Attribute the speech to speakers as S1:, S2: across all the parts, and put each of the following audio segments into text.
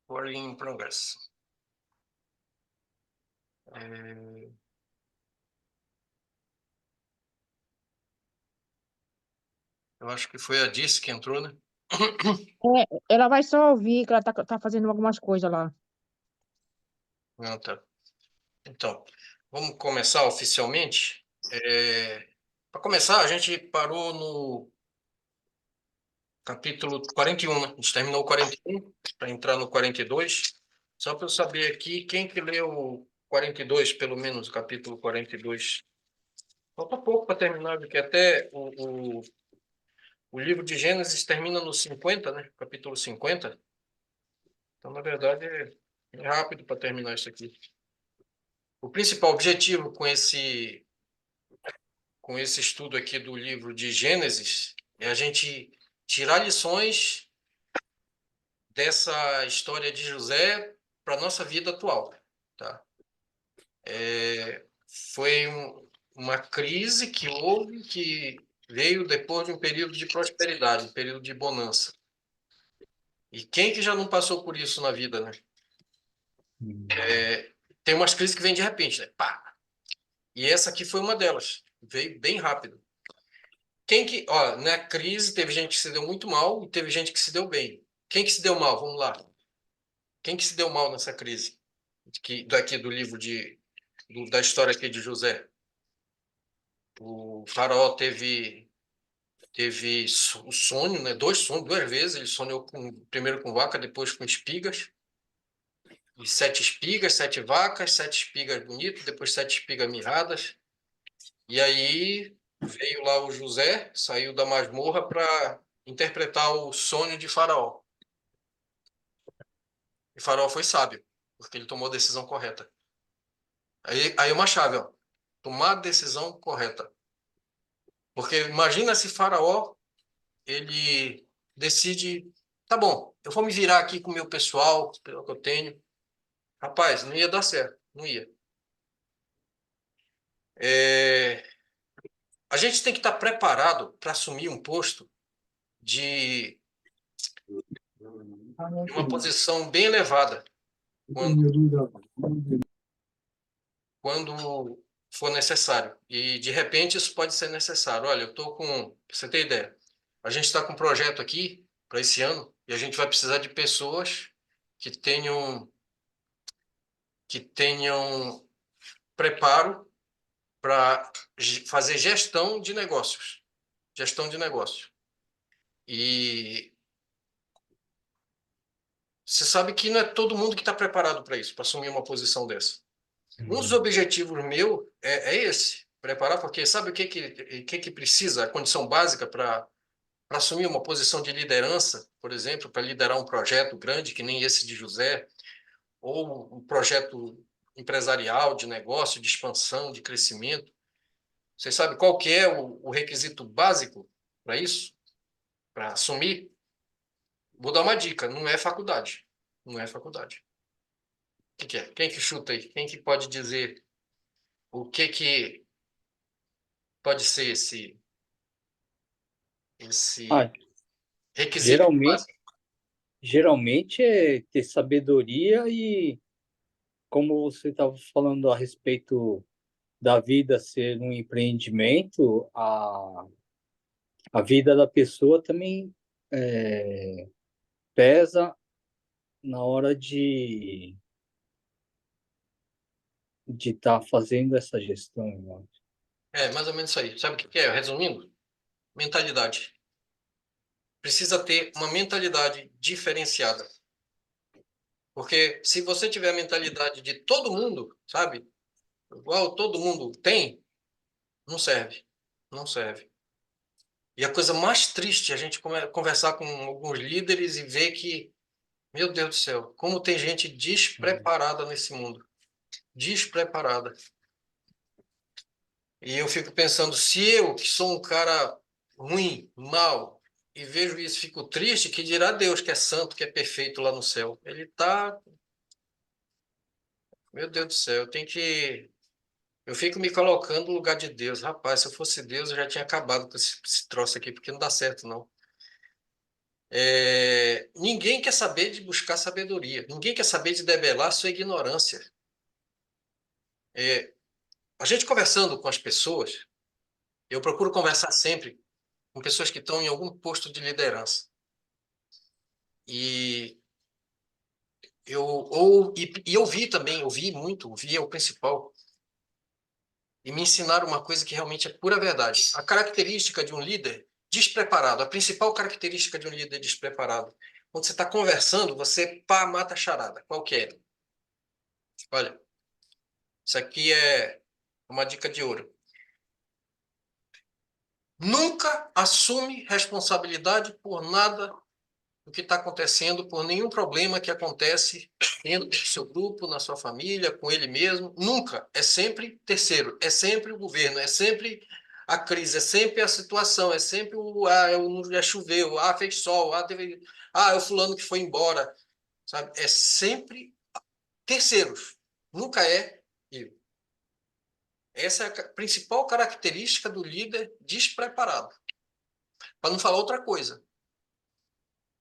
S1: Recording in progress. É... Eu acho que foi a Dice que entrou, né?
S2: Ela vai só ouvir que ela tá fazendo algumas coisas lá.
S1: Não, tá. Então, vamos começar oficialmente. Para começar, a gente parou no capítulo 41, né? A gente terminou o 41 para entrar no 42. Só para eu saber aqui, quem que leu o 42, pelo menos o capítulo 42? Falta pouco para terminar, porque até o livro de Gênesis termina no 50, né? Capítulo 50. Então, na verdade, é rápido para terminar isso aqui. O principal objetivo com esse estudo aqui do livro de Gênesis é a gente tirar lições dessa história de José para a nossa vida atual. Tá? Foi uma crise que houve, que veio depois de um período de prosperidade, um período de bonança. E quem que já não passou por isso na vida, né? Tem umas crises que vêm de repente, né? Pá! E essa aqui foi uma delas. Veio bem rápido. Na crise teve gente que se deu muito mal e teve gente que se deu bem. Quem que se deu mal? Vamos lá. Quem que se deu mal nessa crise? Daqui do livro da história aqui de José. O faraó teve o sonho, né? Dois sonhos, duas vezes. Ele sonhou primeiro com vaca, depois com espigas. E 7 espigas, 7 vacas, 7 espigas bonitas, depois 7 espigas mirradas. E aí veio lá o José, saiu da masmorra para interpretar o sonho de Faraó. E Faraó foi sábio, porque ele tomou a decisão correta. Aí uma chave, ó. Tomar a decisão correta. Porque imagina se Faraó, ele decide, tá bom, eu vou me virar aqui com o meu pessoal, pelo que eu tenho. Rapaz, não ia dar certo, não ia. A gente tem que estar preparado para assumir um posto de uma posição bem elevada quando for necessário. E, de repente, isso pode ser necessário. Olha, eu estou com... Pra você ter ideia, a gente está com um projeto aqui para esse ano e a gente vai precisar de pessoas que tenham preparo para fazer gestão de negócios. Gestão de negócios. E você sabe que não é todo mundo que está preparado para isso, para assumir uma posição dessa. Um dos objetivos meu é esse, preparar, porque sabe o que precisa, a condição básica para assumir uma posição de liderança, por exemplo, para liderar um projeto grande, que nem esse de José, ou um projeto empresarial, de negócio, de expansão, de crescimento. Você sabe qual que é o requisito básico para isso, para assumir? Vou dar uma dica, não é faculdade. Não é faculdade. O que é? Quem que chuta aí? Quem que pode dizer o que pode ser esse
S3: Ah,
S1: requisito
S3: geralmente,
S1: básico?
S3: geralmente é ter sabedoria e, como você estava falando a respeito da vida ser um empreendimento, a vida da pessoa também pesa na hora de estar fazendo essa gestão, eu acho.
S1: É, mais ou menos isso aí. Sabe o que é? Resumindo, mentalidade. Precisa ter uma mentalidade diferenciada. Porque se você tiver a mentalidade de todo mundo, sabe? Igual todo mundo tem, não serve. Não serve. E a coisa mais triste é a gente conversar com alguns líderes e ver que, meu Deus do céu, como tem gente despreparada nesse mundo. Despreparada. E eu fico pensando, se eu, que sou um cara ruim, mau, e vejo isso, fico triste, que dirá Deus que é santo, que é perfeito lá no céu. Ele tá, meu Deus do céu, eu fico me colocando no lugar de Deus. Rapaz, se eu fosse Deus, eu já tinha acabado com esse troço aqui, porque não dá certo, não. Ninguém quer saber de buscar sabedoria. Ninguém quer saber de debelar sua ignorância. A gente conversando com as pessoas, eu procuro conversar sempre com pessoas que estão em algum posto de liderança. E eu vi também, ouvi é o principal. E me ensinaram uma coisa que realmente é pura verdade. A característica de um líder despreparado, a principal característica de um líder despreparado, quando você está conversando, você pá, mata a charada. Qual que é? Olha, isso aqui é uma dica de ouro. Nunca assume responsabilidade por nada do que está acontecendo, por nenhum problema que acontece dentro do seu grupo, na sua família, com ele mesmo. Nunca. É sempre terceiro, é sempre o governo, é sempre a crise, é sempre a situação, é sempre já choveu, fez sol, é o fulano que foi embora, sabe? É sempre terceiros. Nunca é eu. Essa é a principal característica do líder despreparado. Para não falar outra coisa.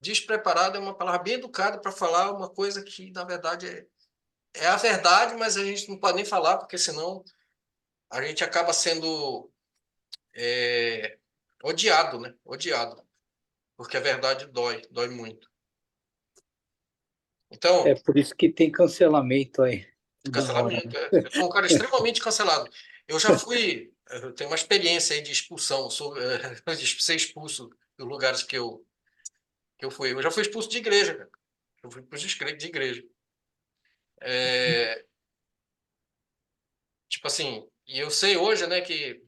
S1: Despreparado é uma palavra bem educada para falar uma coisa que, na verdade, é a verdade, mas a gente não pode nem falar, porque senão a gente acaba sendo odiado, né? Odiado. Porque a verdade dói muito. Então,
S3: É por isso que tem cancelamento aí toda hora,
S1: cancelamento.
S3: né?
S1: Eu sou um cara extremamente cancelado. Eu tenho uma experiência aí de expulsão, de ser expulso dos lugares que eu fui. Eu já fui expulso de igreja, cara. Eu fui expulso de igreja. É, tipo assim, e eu sei hoje, né, que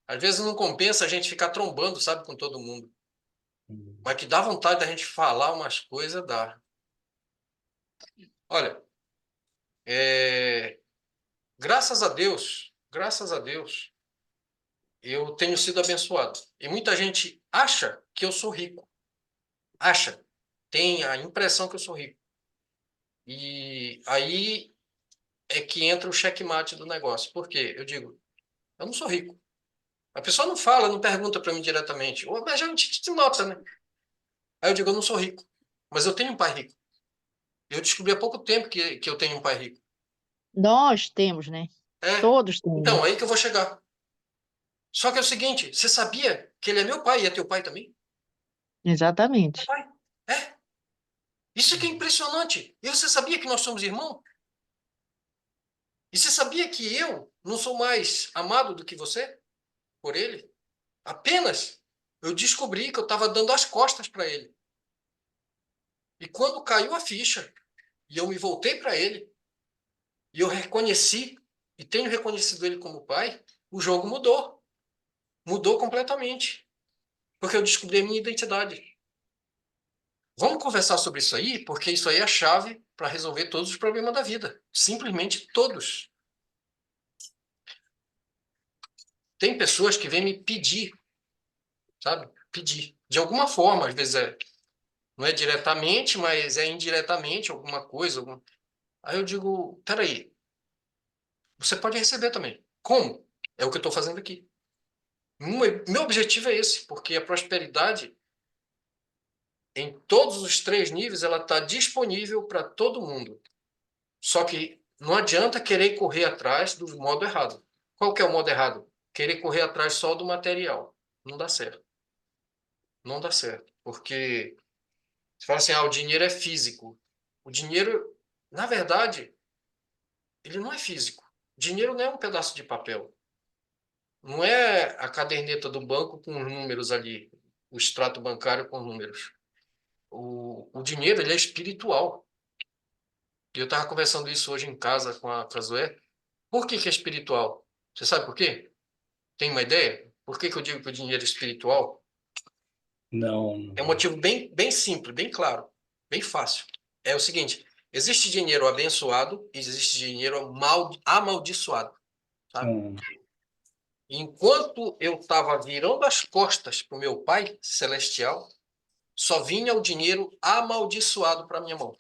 S1: às vezes não compensa a gente ficar trombando, sabe, com todo mundo. Mas que dá vontade da gente falar umas coisas, dá. Olha, é, graças a Deus, eu tenho sido abençoado. E muita gente acha que eu sou rico. Acha. Tem a impressão que eu sou rico. E aí é que entra o checkmate do negócio. Por quê? Eu digo, eu não sou rico. A pessoa não fala, não pergunta para mim diretamente. Mas a gente te nota, né? Aí eu digo, eu não sou rico. Mas eu tenho um pai rico. Eu descobri há pouco tempo que eu tenho um pai rico.
S2: Nós temos, né?
S1: É.
S2: Todos
S1: Então,
S2: temos.
S1: aí que eu vou chegar. Só que é o seguinte, você sabia que ele é meu pai e é teu pai também? Meu
S2: Exatamente.
S1: pai. É. Isso que é impressionante. E você sabia que nós somos irmãos? E você sabia que eu não sou mais amado do que você por ele? Apenas eu descobri que eu estava dando as costas para ele. E quando caiu a ficha e eu me voltei para ele e eu reconheci e tenho reconhecido ele como pai, o jogo mudou. Mudou completamente. Porque eu descobri a minha identidade. Vamos conversar sobre isso aí, porque isso aí é a chave para resolver todos os problemas da vida. Simplesmente todos. Tem pessoas que vêm me pedir, sabe? Pedir. De alguma forma, às vezes não é diretamente, mas é indiretamente alguma coisa. Aí eu digo, peraí, você pode receber também. Como? É o que eu estou fazendo aqui. Meu objetivo é esse, porque a prosperidade, em todos os três níveis, ela está disponível para todo mundo. Só que não adianta querer correr atrás do modo errado. Qual que é o modo errado? Querer correr atrás só do material. Não dá certo. Não dá certo. Porque você fala assim, o dinheiro é físico. O dinheiro, na verdade, ele não é físico. Dinheiro não é um pedaço de papel. Não é a caderneta do banco com os números ali, o extrato bancário com números. O dinheiro, ele é espiritual. E eu estava conversando isso hoje em casa com a Zoé. Por que é espiritual? Você sabe por quê? Tem uma ideia? Por que eu digo que o dinheiro é espiritual?
S3: Não.
S1: É um motivo bem simples, bem claro, bem fácil. É o seguinte: existe dinheiro abençoado e existe dinheiro amaldiçoado, sabe?
S3: Não.
S1: Enquanto eu estava virando as costas para o meu Pai Celestial, só vinha o dinheiro amaldiçoado para minha mão.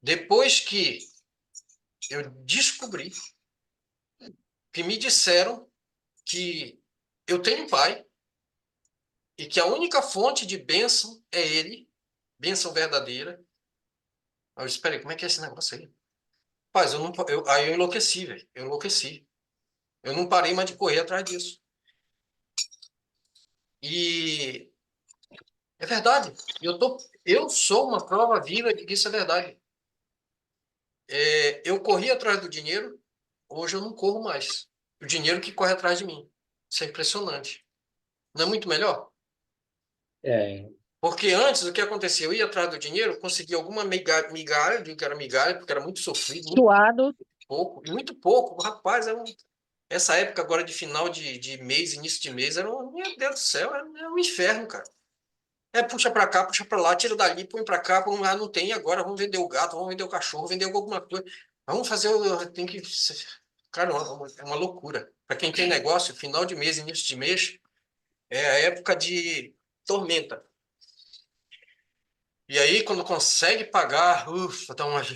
S1: Depois que eu descobri que me disseram que eu tenho um pai e que a única fonte de bênção é ele, bênção verdadeira. Aí eu disse, peraí, como é que é esse negócio aí? Rapaz, aí eu enlouqueci, velho. Eu enlouqueci. Eu não parei mais de correr atrás disso. E é verdade. Eu sou uma prova viva de que isso é verdade. Eu corri atrás do dinheiro, hoje eu não corro mais. O dinheiro que corre atrás de mim. Isso é impressionante. Não é muito melhor?
S3: É,
S1: Porque antes, o que acontecia? Eu ia atrás do dinheiro, conseguia alguma migalha, digo que era migalha, porque era muito sofrido, muito
S2: Suado.
S1: pouco, e muito pouco. Rapaz, essa época agora de final de mês, início de mês, meu Deus do céu, era um inferno, cara. Puxa pra cá, puxa pra lá, tira dali, põe pra cá, não tem agora, vamos vender o gato, vamos vender o cachorro, vender alguma coisa. Vamos fazer tem que, cara, é uma loucura. Para quem tem negócio, final de mês, início de mês, é a época de tormenta. E aí, quando consegue pagar, ufa, vamos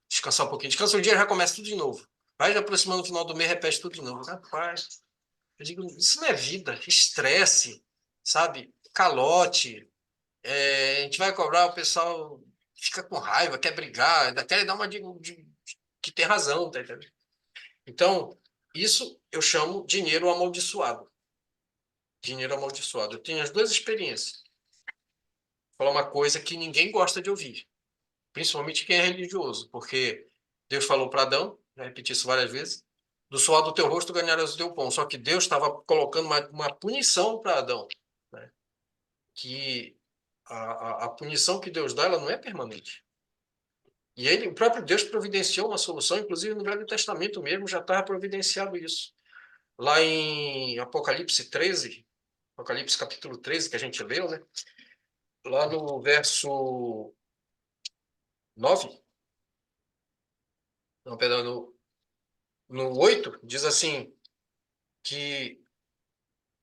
S1: descansar um pouquinho. Descansa o dia, já começa tudo de novo. Vai já aproximando no final do mês, repete tudo de novo. Rapaz, eu digo, isso não é vida, estresse, sabe? Calote. A gente vai cobrar, o pessoal fica com raiva, quer brigar, ainda quer dar uma que tem razão, tá entendendo? Então, isso eu chamo dinheiro amaldiçoado. Dinheiro amaldiçoado. Eu tenho as duas experiências. Vou falar uma coisa que ninguém gosta de ouvir, principalmente quem é religioso, porque Deus falou para Adão, já repeti isso várias vezes, do suor do teu rosto ganharás o teu pão. Só que Deus estava colocando uma punição para Adão, né? Que a punição que Deus dá, ela não é permanente. E o próprio Deus providenciou uma solução, inclusive no Velho Testamento mesmo já estava providenciado isso. Lá em Apocalipse 13, Apocalipse capítulo 13, que a gente leu, né? Lá no verso 9, não, perdão, no 8, diz assim, que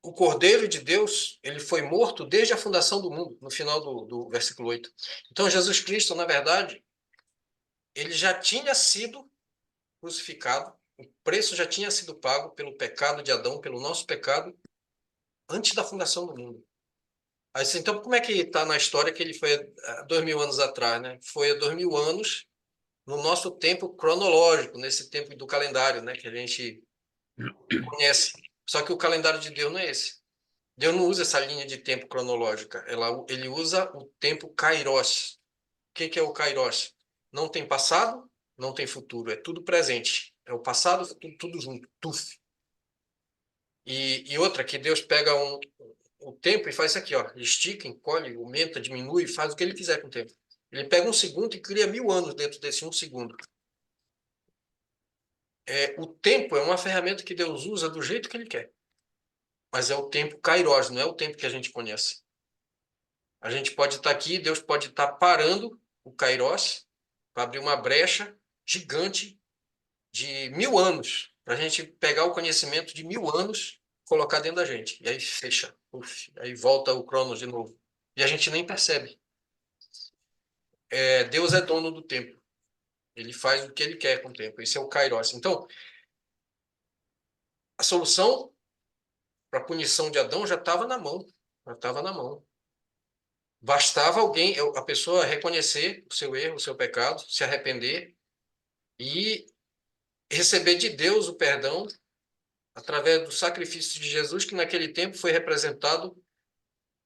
S1: o Cordeiro de Deus, ele foi morto desde a fundação do mundo, no final do versículo 8. Então, Jesus Cristo, na verdade, ele já tinha sido crucificado, o preço já tinha sido pago pelo pecado de Adão, pelo nosso pecado, antes da fundação do mundo. Aí, então, como é que está na história que ele foi há 2.000 anos atrás, né? Foi há 2.000 anos no nosso tempo cronológico, nesse tempo do calendário, né? Que a gente conhece. Só que o calendário de Deus não é esse. Deus não usa essa linha de tempo cronológica. Ele usa o tempo kairos. O que é o kairos? Não tem passado, não tem futuro. É tudo presente. É o passado, tudo junto. Tuf. E outra, que Deus pega o tempo e faz isso aqui, ó. Estica, encolhe, aumenta, diminui, faz o que ele quiser com o tempo. Ele pega um segundo e cria 1.000 anos dentro desse um segundo. O tempo é uma ferramenta que Deus usa do jeito que ele quer. Mas é o tempo kairos, não é o tempo que a gente conhece. A gente pode estar aqui, Deus pode estar parando o kairos para abrir uma brecha gigante de 1.000 anos, para a gente pegar o conhecimento de 1.000 anos, colocar dentro da gente. E aí fecha. Uf, aí volta o Cronos de novo. E a gente nem percebe. Deus é dono do tempo. Ele faz o que ele quer com o tempo. Esse é o Kairos. Então, a solução para a punição de Adão já estava na mão. Já estava na mão. Bastava a pessoa reconhecer o seu erro, o seu pecado, se arrepender e receber de Deus o perdão através do sacrifício de Jesus, que naquele tempo foi representado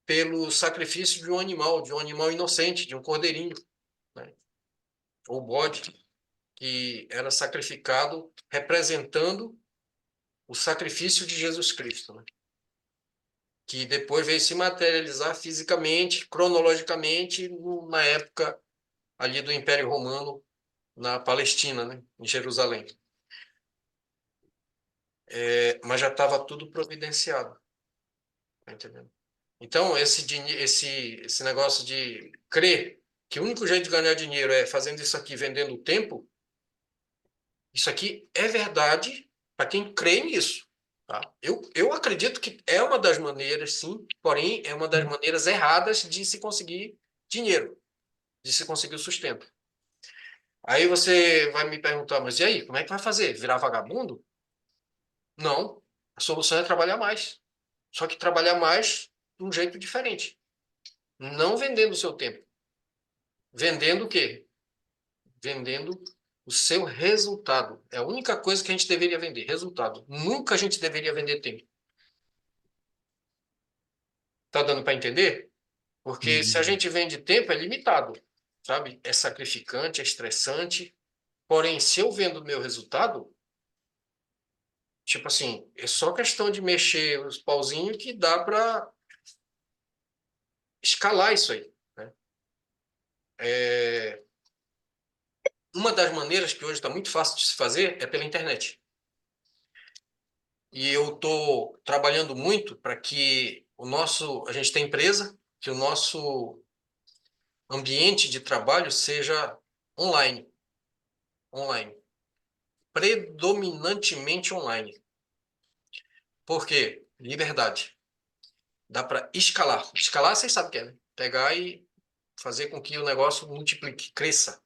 S1: pelo sacrifício de um animal inocente, de um cordeirinho, né? Ou bode, que era sacrificado representando o sacrifício de Jesus Cristo, né? Que depois veio se materializar fisicamente, cronologicamente, na época ali do Império Romano, na Palestina, né? Em Jerusalém. Mas já estava tudo providenciado, tá entendendo? Então, esse negócio de crer que o único jeito de ganhar dinheiro é fazendo isso aqui, vendendo o tempo, isso aqui é verdade para quem crê nisso. Tá? Eu acredito que é uma das maneiras, sim, porém é uma das maneiras erradas de se conseguir dinheiro, de se conseguir o sustento. Aí você vai me perguntar, mas e aí, como é que vai fazer? Virar vagabundo? Não. A solução é trabalhar mais. Só que trabalhar mais de um jeito diferente. Não vendendo o seu tempo. Vendendo o quê? Vendendo o seu resultado. É a única coisa que a gente deveria vender, resultado. Nunca a gente deveria vender tempo. Tá dando para entender? Porque se a
S3: Uhum.
S1: gente vende tempo, é limitado, sabe? É sacrificante, é estressante. Porém, se eu vendo o meu resultado, tipo assim, é só questão de mexer os pauzinhos que dá para escalar isso aí, né? É, uma das maneiras que hoje está muito fácil de se fazer é pela internet. E eu estou trabalhando muito para que a gente tem empresa, que o nosso ambiente de trabalho seja online, online, predominantemente online. Por quê? Liberdade. Dá para escalar. Escalar, vocês sabem o que é, né? Pegar e fazer com que o negócio multiplique, cresça,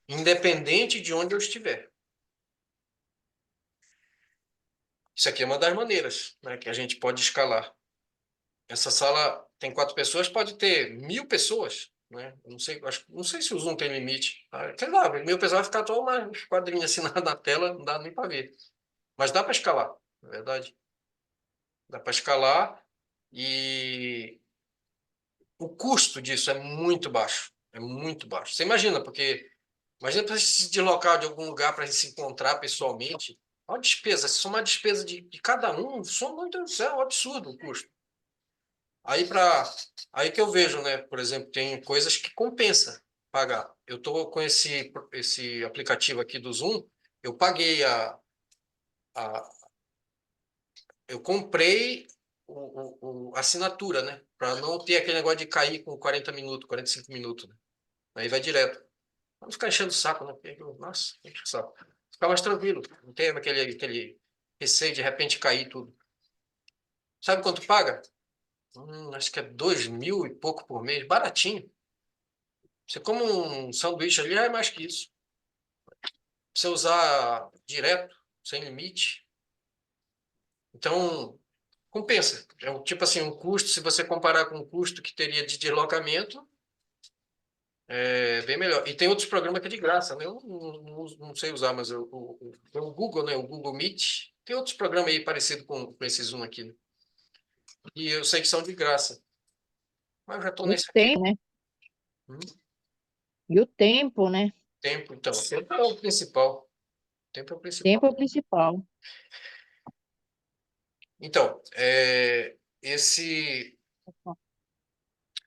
S1: independente de onde eu estiver. Isso aqui é uma das maneiras, né, que a gente pode escalar. Essa sala tem 4 pessoas, pode ter 1.000 pessoas, né? Não sei se o Zoom tem limite. Tá? Sei lá, 1.000 pessoas vai ficar só uma quadrinha assim na tela, não dá nem para ver. Mas dá para escalar, na verdade. Dá para escalar e o custo disso é muito baixo. É muito baixo. Você imagina, porque imagina para se deslocar de algum lugar para se encontrar pessoalmente. Olha a despesa, se somar a despesa de cada um, soma, meu Deus do céu, é um absurdo o custo. Aí aí que eu vejo, né? Por exemplo, tem coisas que compensa pagar. Eu estou com esse aplicativo aqui do Zoom, eu paguei a eu comprei a assinatura, né? Para não ter aquele negócio de cair com 40 minutos, 45 minutos, né? Aí vai direto. Não ficar enchendo o saco, né? Nossa, enche o saco. Ficar mais tranquilo. Não tem aquele receio de repente cair tudo. Sabe quanto paga? Acho que é 2.000 e pouco por mês. Baratinho. Você come um sanduíche ali, já é mais que isso. Você usar direto, sem limite. Então, compensa. É um tipo assim, um custo, se você comparar com o custo que teria de deslocamento, é bem melhor. E tem outros programas que é de graça, né? Eu não sei usar, mas o Google, né? O Google Meet. Tem outros programas aí parecidos com esse Zoom aqui, né? E eu sei que são de graça. Mas eu já estou
S2: O
S1: nesse aqui.
S2: tempo, né?
S1: Hum,
S2: E o tempo, né?
S1: Tempo, então. Tempo é o principal. Tempo é o
S2: Tempo
S1: principal.
S2: é o principal.
S1: Então,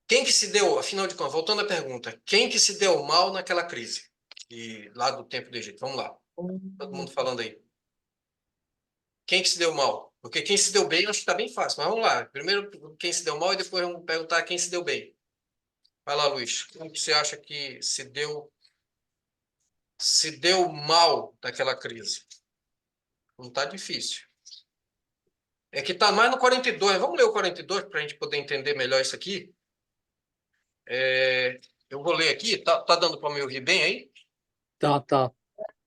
S1: quem que se deu, afinal de contas, voltando à pergunta, quem que se deu mal naquela crise? E lá do tempo do Egito. Vamos lá. Todo mundo falando aí. Quem que se deu mal? Porque quem se deu bem, eu acho que está bem fácil. Mas vamos lá. Primeiro, quem se deu mal e depois vamos perguntar quem se deu bem. Vai lá, Luiz. Como que você acha que se deu mal daquela crise? Não está difícil. É que está mais no 42. Vamos ler o 42 para a gente poder entender melhor isso aqui. Eu vou ler aqui. Tá dando para me ouvir bem aí?
S3: Tá, tá.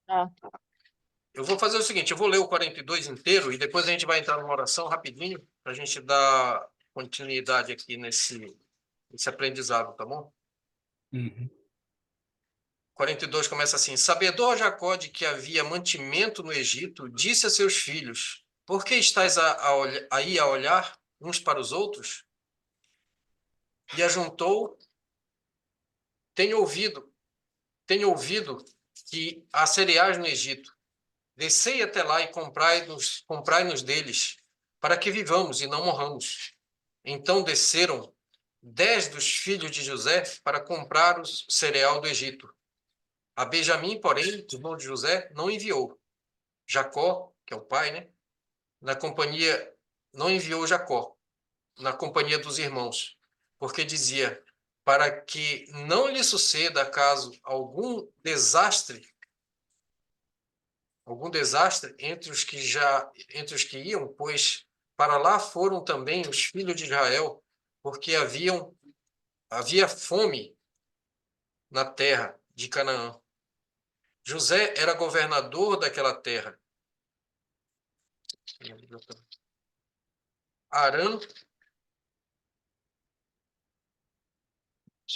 S2: Ah,
S1: Eu vou fazer o seguinte, eu vou ler o 42 inteiro e depois a gente vai entrar numa oração rapidinho para a gente dar continuidade aqui nesse aprendizado, tá bom?
S3: Uhum.
S1: 42 começa assim: Sabedor Jacó de que havia mantimento no Egito, disse a seus filhos: Por que estáis aí a olhar uns para os outros? E ajuntou: tenho ouvido que há cereais no Egito. Descei até lá e comprai-nos deles, para que vivamos e não morramos. Então desceram 10 dos filhos de José para comprar o cereal do Egito. A Benjamim, porém, irmão de José, não enviou. Jacó, que é o pai, né? Na companhia, não enviou Jacó, na companhia dos irmãos, porque dizia, para que não lhe suceda acaso algum desastre entre os que iam, pois para lá foram também os filhos de Israel, porque havia fome na terra de Canaã. José era governador daquela terra. Arã,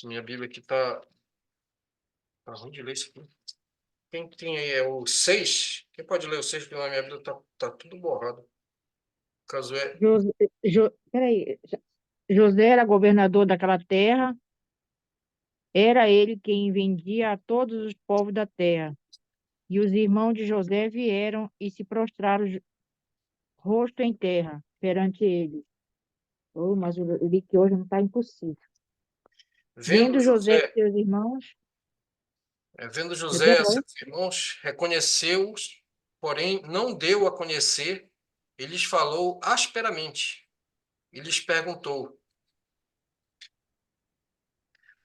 S1: minha Bíblia aqui está Tá ruim de ler isso aqui. Quem tem aí é o 6? Quem pode ler o 6? Porque na minha vida tá tudo borrado. Caso é.
S2: Peraí, José era governador daquela terra, era ele quem vendia a todos os povos da terra. E os irmãos de José vieram e se prostraram rosto em terra perante ele. Oh, mas eu li que hoje não está impossível.
S1: Vendo
S2: Vendo José e
S1: José,
S2: seus irmãos,
S1: vendo José a
S2: repete aí.
S1: seus irmãos, reconheceu-os, porém não deu a conhecer, e lhes falou asperamente, e lhes perguntou: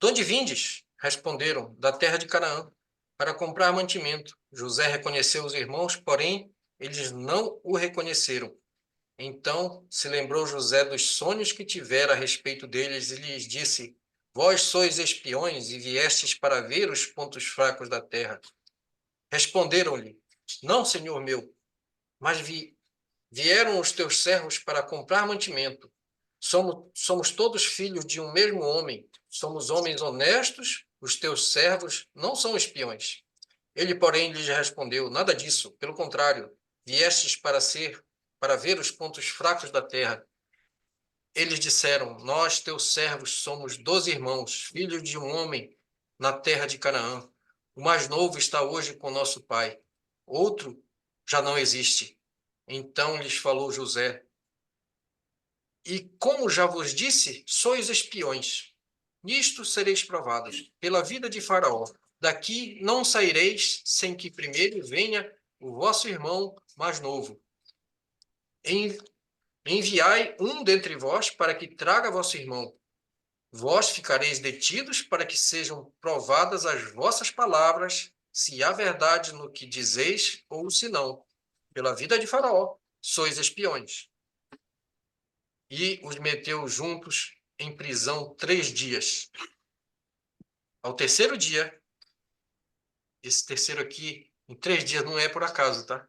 S1: de onde vindes? Responderam: da terra de Canaã, para comprar mantimento. José reconheceu os irmãos, porém eles não o reconheceram. Então se lembrou José dos sonhos que tivera a respeito deles e lhes disse: vós sois espiões e viestes para ver os pontos fracos da terra. Responderam-lhe: não, senhor meu, mas vieram os teus servos para comprar mantimento. Somos todos filhos de um mesmo homem. Somos homens honestos. Os teus servos não são espiões. Ele, porém, lhes respondeu: nada disso. Pelo contrário, viestes para ver os pontos fracos da terra. Eles disseram: nós, teus servos, somos 12 irmãos, filhos de um homem na terra de Canaã. O mais novo está hoje com nosso pai. Outro já não existe. Então lhes falou José: e como já vos disse, sois espiões. Nisto sereis provados pela vida de Faraó. Daqui não saireis sem que primeiro venha o vosso irmão mais novo. Enviai um dentre vós para que traga vosso irmão. Vós ficareis detidos para que sejam provadas as vossas palavras, se há verdade no que dizeis ou se não. Pela vida de Faraó, sois espiões. E os meteu juntos em prisão 3 dias. Ao terceiro dia, esse terceiro aqui, em 3 dias, não é por acaso, tá?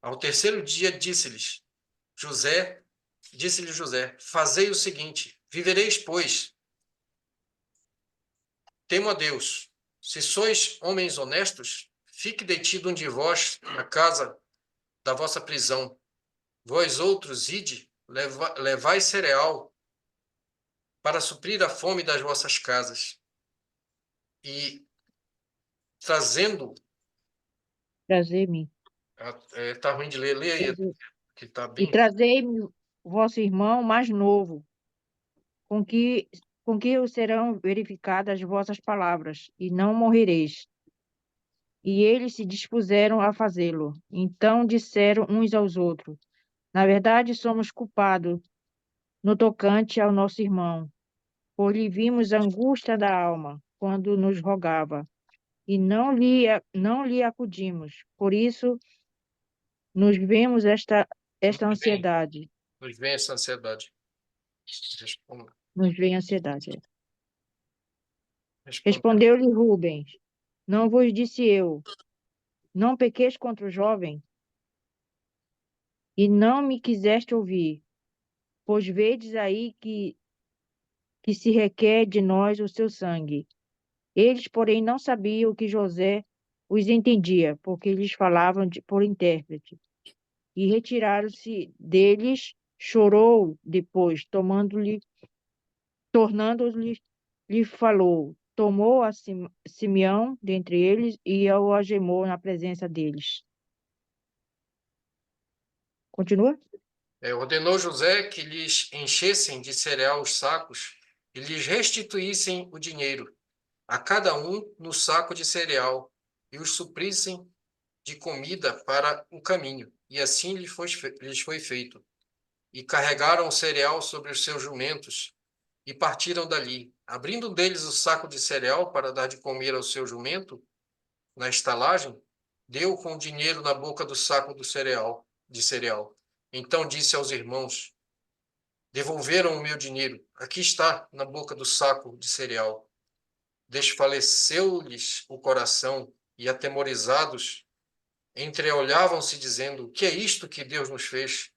S1: Ao terceiro dia, disse-lhe José, fazei o seguinte, vivereis, pois, temo a Deus. Se sois homens honestos, fique detido um de vós na casa da vossa prisão. Vós outros, ide, levai cereal para suprir a fome das vossas casas. E trazendo.
S2: Trazei-me.
S1: Tá ruim de ler, lê aí, que tá
S2: E
S1: bem.
S2: trazei-me vosso irmão mais novo, com que, com que serão verificadas as vossas palavras, e não morrereis. E eles se dispuseram a fazê-lo. Então disseram uns aos outros: na verdade, somos culpados no tocante ao nosso irmão, pois lhe vimos a angústia da alma quando nos rogava, e não lhe acudimos. Por isso nos vemos esta
S1: Nos vem,
S2: ansiedade.
S1: nos vem essa ansiedade.
S2: Nos vem ansiedade.
S1: Responda.
S2: Respondeu-lhe Rubens: não vos disse eu, não pequeis contra o jovem, e não me quiseste ouvir, pois vedes aí que se requer de nós o seu sangue. Eles, porém, não sabiam que José os entendia, porque lhes falavam por intérprete. E retiraram-se deles, chorou depois, tornando-lhe, lhe falou, tomou a Simeão dentre eles e o algemou na presença deles. Continua?
S1: Ordenou José que lhes enchessem de cereal os sacos e lhes restituíssem o dinheiro, a cada um no saco de cereal, e os suprissem de comida para o caminho. E assim lhes foi feito. E carregaram o cereal sobre os seus jumentos e partiram dali. Abrindo um deles o saco de cereal para dar de comer ao seu jumento, na estalagem, deu com o dinheiro na boca do saco de cereal. Então disse aos irmãos: devolveram o meu dinheiro. Aqui está, na boca do saco de cereal. Desfaleceu-lhes o coração e, atemorizados, entreolhavam-se, dizendo: que é isto que Deus nos fez?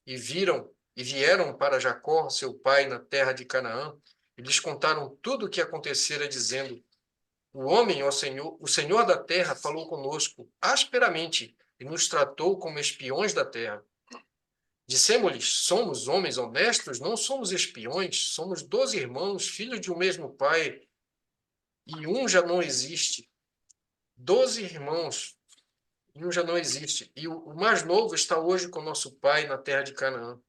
S1: E vieram para Jacó, seu pai, na terra de Canaã, e lhes contaram tudo o que acontecera, dizendo: O homem, o Senhor da terra, falou conosco asperamente e nos tratou como espiões da terra. Dissemos-lhes: somos homens honestos, não somos espiões, somos 12 irmãos, filhos de um mesmo pai, e um já não existe. 12 irmãos, e um já não existe. E o mais novo está hoje com nosso pai na terra de Canaã.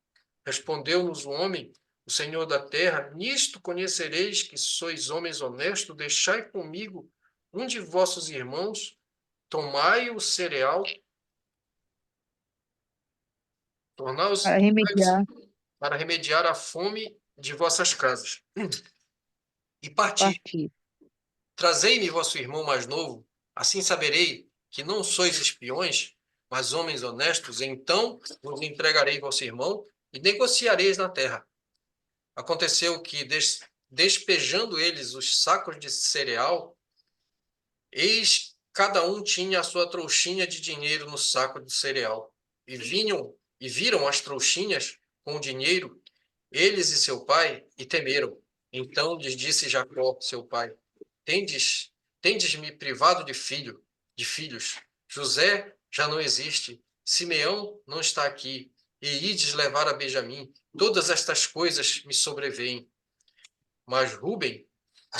S1: Respondeu-nos o homem, o Senhor da terra: nisto conhecereis que sois homens honestos, deixai comigo um de vossos irmãos, tomai o cereal,
S2: Para remediar,
S1: para remediar a fome de vossas casas. E parti.
S2: partir.
S1: Trazei-me vosso irmão mais novo, assim saberei que não sois espiões, mas homens honestos, então vos entregarei vosso irmão e negociareis na terra. Aconteceu que, despejando eles os sacos de cereal, eis cada um tinha a sua trouxinha de dinheiro no saco de cereal. E viram as trouxinhas com o dinheiro, eles e seu pai, e temeram. Então lhes disse Jacó, seu pai: tendes-me privado de filhos. José já não existe, Simeão não está aqui, e ides levar a Benjamim. Todas estas coisas me sobrevêm. Mas Rúben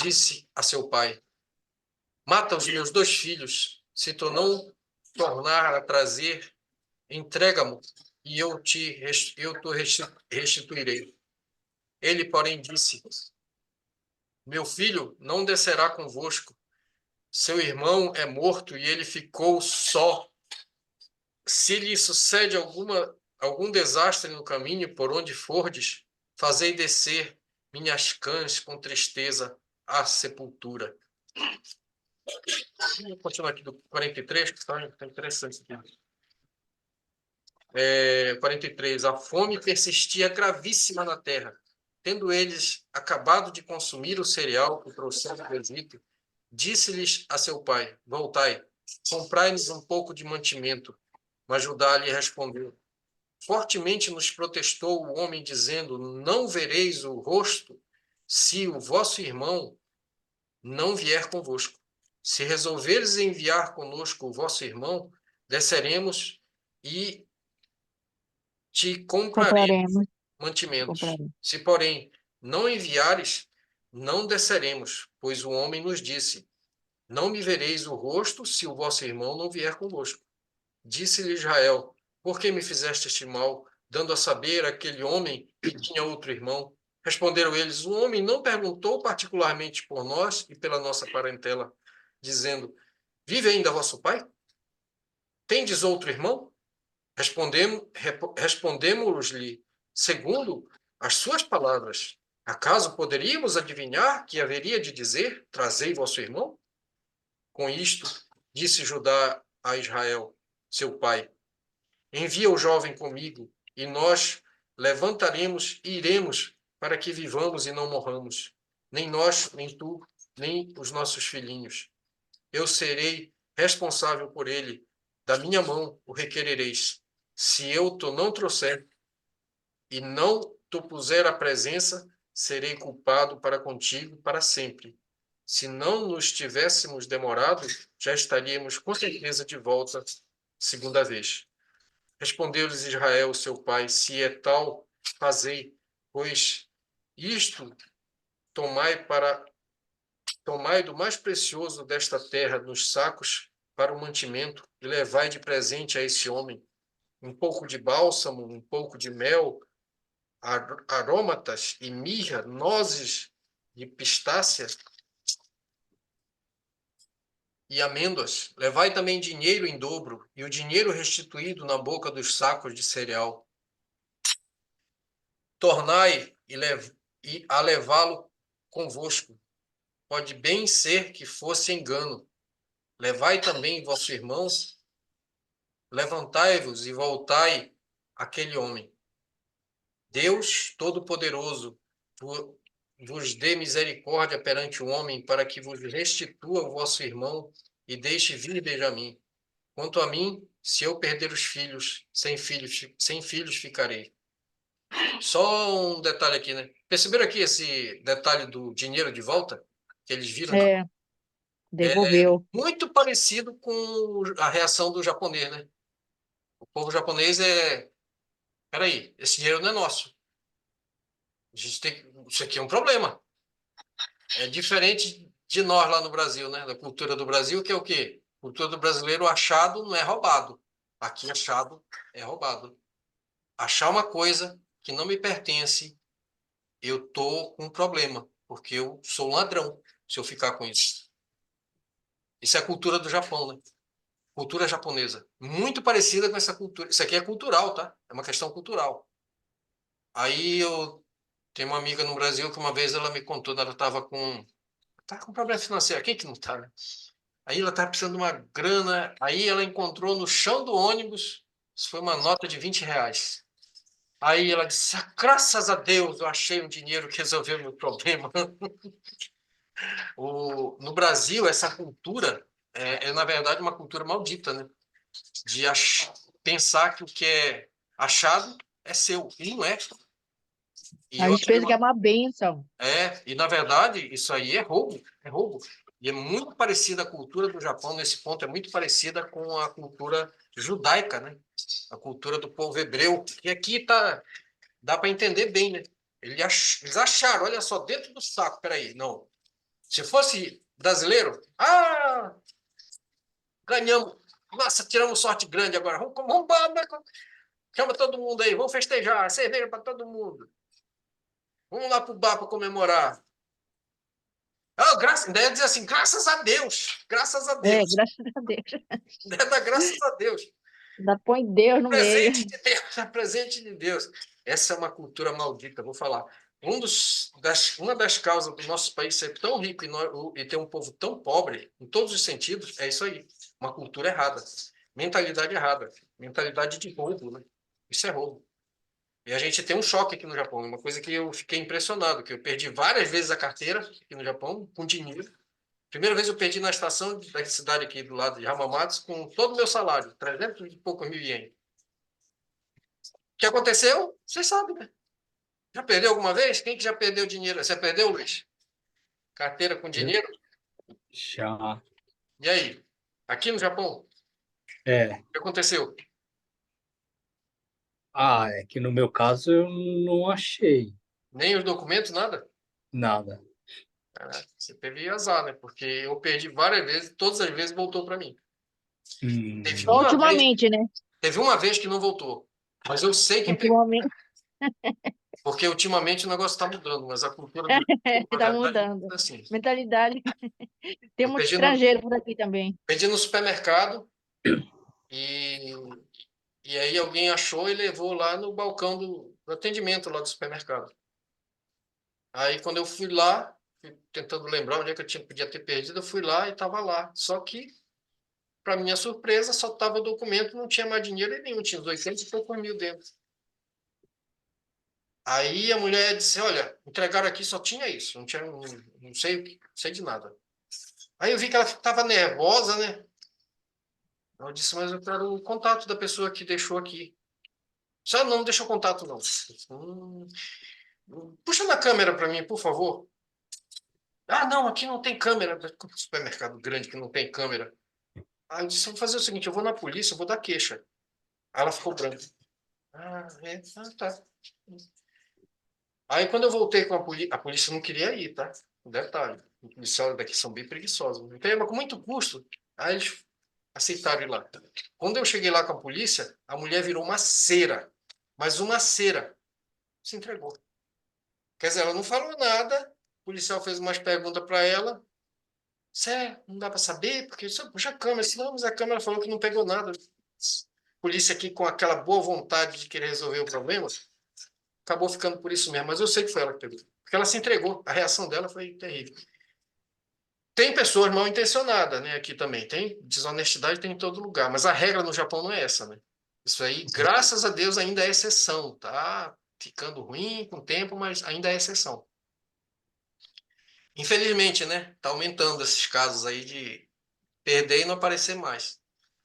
S1: disse a seu pai: mata os meus 2 filhos, se tu não tornar a trazer, entrega-mo, e eu te restituirei. Ele, porém, disse: meu filho não descerá convosco. Seu irmão é morto e ele ficou só. Se lhe sucede algum desastre no caminho por onde fordes, fazei descer minhas cãs com tristeza à sepultura. Vou continuar aqui do 43, que está interessante aqui. 43. A fome persistia gravíssima na terra. Tendo eles acabado de consumir o cereal que trouxeram do Egito, disse-lhes a seu pai: voltai, comprai-nos um pouco de mantimento. Mas Judá lhe respondeu: fortemente nos protestou o homem, dizendo: não vereis o rosto se o vosso irmão não vier convosco. Se resolveres enviar conosco o vosso irmão, desceremos e te compraremos
S2: Compraremos,
S1: mantimentos.
S2: compraremos.
S1: Se, porém, não enviares, não desceremos, pois o homem nos disse: não me vereis o rosto se o vosso irmão não vier convosco. Disse-lhe Israel: por que me fizeste este mal, dando a saber aquele homem que tinha outro irmão? Responderam eles: o homem não perguntou particularmente por nós e pela nossa parentela, dizendo: vive ainda vosso pai? Tendes outro irmão? Respondemos-lhe segundo as suas palavras. Acaso poderíamos adivinhar que haveria de dizer: trazei vosso irmão? Com isto, disse Judá a Israel, seu pai: envia o jovem comigo, e nós levantaremos e iremos, para que vivamos e não morramos, nem nós, nem tu, nem os nossos filhinhos. Eu serei responsável por ele. Da minha mão o requerereis. Se eu te não trouxer e não te puser à presença, serei culpado para contigo para sempre. Se não nos tivéssemos demorado, já estaríamos com certeza de volta segunda vez. Respondeu-lhes Israel, seu pai: se é tal, fazei, pois isto tomai do mais precioso desta terra nos sacos para o mantimento e levai de presente a esse homem um pouco de bálsamo, um pouco de mel, aromatas e mirra, nozes de pistácia e amêndoas. Levai também dinheiro em dobro e o dinheiro restituído na boca dos sacos de cereal. Tornai e a levá-lo convosco. Pode bem ser que fosse engano. Levai também vosso irmão, levantai-vos e voltai àquele homem. Deus Todo-Poderoso vos dê misericórdia perante o homem, para que vos restitua o vosso irmão e deixe vir Benjamim. Quanto a mim, se eu perder os filhos, sem filhos ficarei. Só um detalhe aqui, né? Perceberam aqui esse detalhe do dinheiro de volta? Que eles viram?
S2: É, Devolveu.
S1: Muito parecido com a reação do japonês, né? O povo japonês peraí, esse dinheiro não é nosso. Isso aqui é um problema. É diferente de nós lá no Brasil, né? Da cultura do Brasil, que é o quê? Cultura do brasileiro, achado não é roubado. Aqui, achado é roubado. Achar uma coisa que não me pertence, eu tô com um problema, porque eu sou um ladrão se eu ficar com isso. Isso é a cultura do Japão, né? Cultura japonesa. Muito parecida com essa cultura. Isso aqui é cultural, tá? É uma questão cultural. Aí eu tenho uma amiga no Brasil que uma vez ela me contou, ela tá com problema financeiro. Quem que não tá, né? Aí ela estava precisando de uma grana, aí ela encontrou no chão do ônibus, isso foi uma nota de R$ 20. Aí ela disse, graças a Deus eu achei um dinheiro que resolveu o meu problema. No Brasil, essa cultura na verdade, uma cultura maldita, né? De pensar que o que é achado é seu, e não é. E
S2: A
S1: eu
S2: gente
S1: achei
S2: pensa que é uma bênção.
S1: e na verdade, isso aí é roubo, é roubo. E é muito parecida a cultura do Japão nesse ponto, é muito parecida com a cultura judaica, né? A cultura do povo hebreu, que aqui dá para entender bem, né? Eles acharam, olha só, dentro do saco, peraí, não. Se fosse brasileiro, ganhamos, nossa, tiramos sorte grande agora, chama todo mundo aí, vamos festejar, cerveja para todo mundo. Vamos lá pro bar para comemorar. Ainda ia dizer assim, graças a Deus, graças a
S2: É,
S1: Deus,
S2: graças a Deus.
S1: ainda dá graças a Deus.
S2: Ainda põe Deus no meio.
S1: Presente de Deus, é presente de Deus. Essa é uma cultura maldita, vou falar. Uma das causas do nosso país ser tão rico e ter um povo tão pobre, em todos os sentidos, é isso aí. Uma cultura errada. Mentalidade errada. Mentalidade de roubo, né? Isso é roubo. E a gente tem um choque aqui no Japão, uma coisa que eu fiquei impressionado, que eu perdi várias vezes a carteira aqui no Japão, com dinheiro. Primeira vez eu perdi na estação da cidade aqui do lado de Hamamatsu, com todo o meu salário, 300 e poucos mil ienes. O que aconteceu? Vocês sabem, né? Já perdeu alguma vez? Quem que já perdeu dinheiro? Você perdeu, Luiz? Carteira com dinheiro?
S3: Já.
S1: E aí? Aqui no Japão,
S3: É.
S1: o que aconteceu?
S3: É que no meu caso eu não achei
S1: Nem os documentos, nada?
S3: nada.
S1: Você teve azar, né? Porque eu perdi várias vezes, todas as vezes voltou para mim. Teve
S2: Só
S1: uma vez,
S2: ultimamente, né?
S1: teve uma vez que não voltou. Mas eu sei quem pegou.
S2: Ultimamente
S1: Porque ultimamente o negócio está mudando, mas a cultura do Japão, na
S2: está
S1: verdade,
S2: mudando.
S1: é assim.
S2: Mentalidade. Tem
S1: Eu
S2: muito estrangeiro por aqui também.
S1: perdi no supermercado e, e aí alguém achou e levou lá no balcão do atendimento lá do supermercado. Aí quando eu fui lá, fui tentando lembrar onde é que podia ter perdido, eu fui lá e estava lá. Só que, para minha surpresa, só estava o documento, não tinha mais dinheiro nenhum, tinha uns 800 e poucos mil dentro. Aí a mulher disse, olha, entregaram aqui, só tinha isso, não tinha, não sei, não sei de nada. Aí eu vi que ela estava nervosa, né? Eu disse, mas eu quero o contato da pessoa que deixou aqui. Só não deixa o contato, não. Puxa na câmera para mim, por favor. Não, aqui não tem câmera. Supermercado grande que não tem câmera. Aí eu disse, vou fazer o seguinte, eu vou na polícia, eu vou dar queixa. Aí ela ficou branca. Tá. Aí quando eu voltei com a polícia não queria ir, tá? Um detalhe. Os policiais daqui são bem preguiçosos. Então, mas com muito custo. Aí eles aceitaram ir lá. Quando eu cheguei lá com a polícia, a mulher virou uma cera. Mas uma cera. Se entregou. Quer dizer, ela não falou nada. O policial fez umas perguntas para ela. Sério, não dá para saber? Porque só puxa a câmera. Não, mas a câmera falou que não pegou nada. Polícia aqui com aquela boa vontade de querer resolver o problema, acabou ficando por isso mesmo. Mas eu sei que foi ela que pegou. Porque ela se entregou. A reação dela foi terrível. Tem pessoas mal intencionadas, né? Aqui também. Tem desonestidade, tem em todo lugar. Mas a regra no Japão não é essa, né? Isso aí, graças a Deus, ainda é exceção, tá? Ficando ruim com o tempo, mas ainda é exceção. Infelizmente, né? Tá aumentando esses casos aí de perder e não aparecer mais.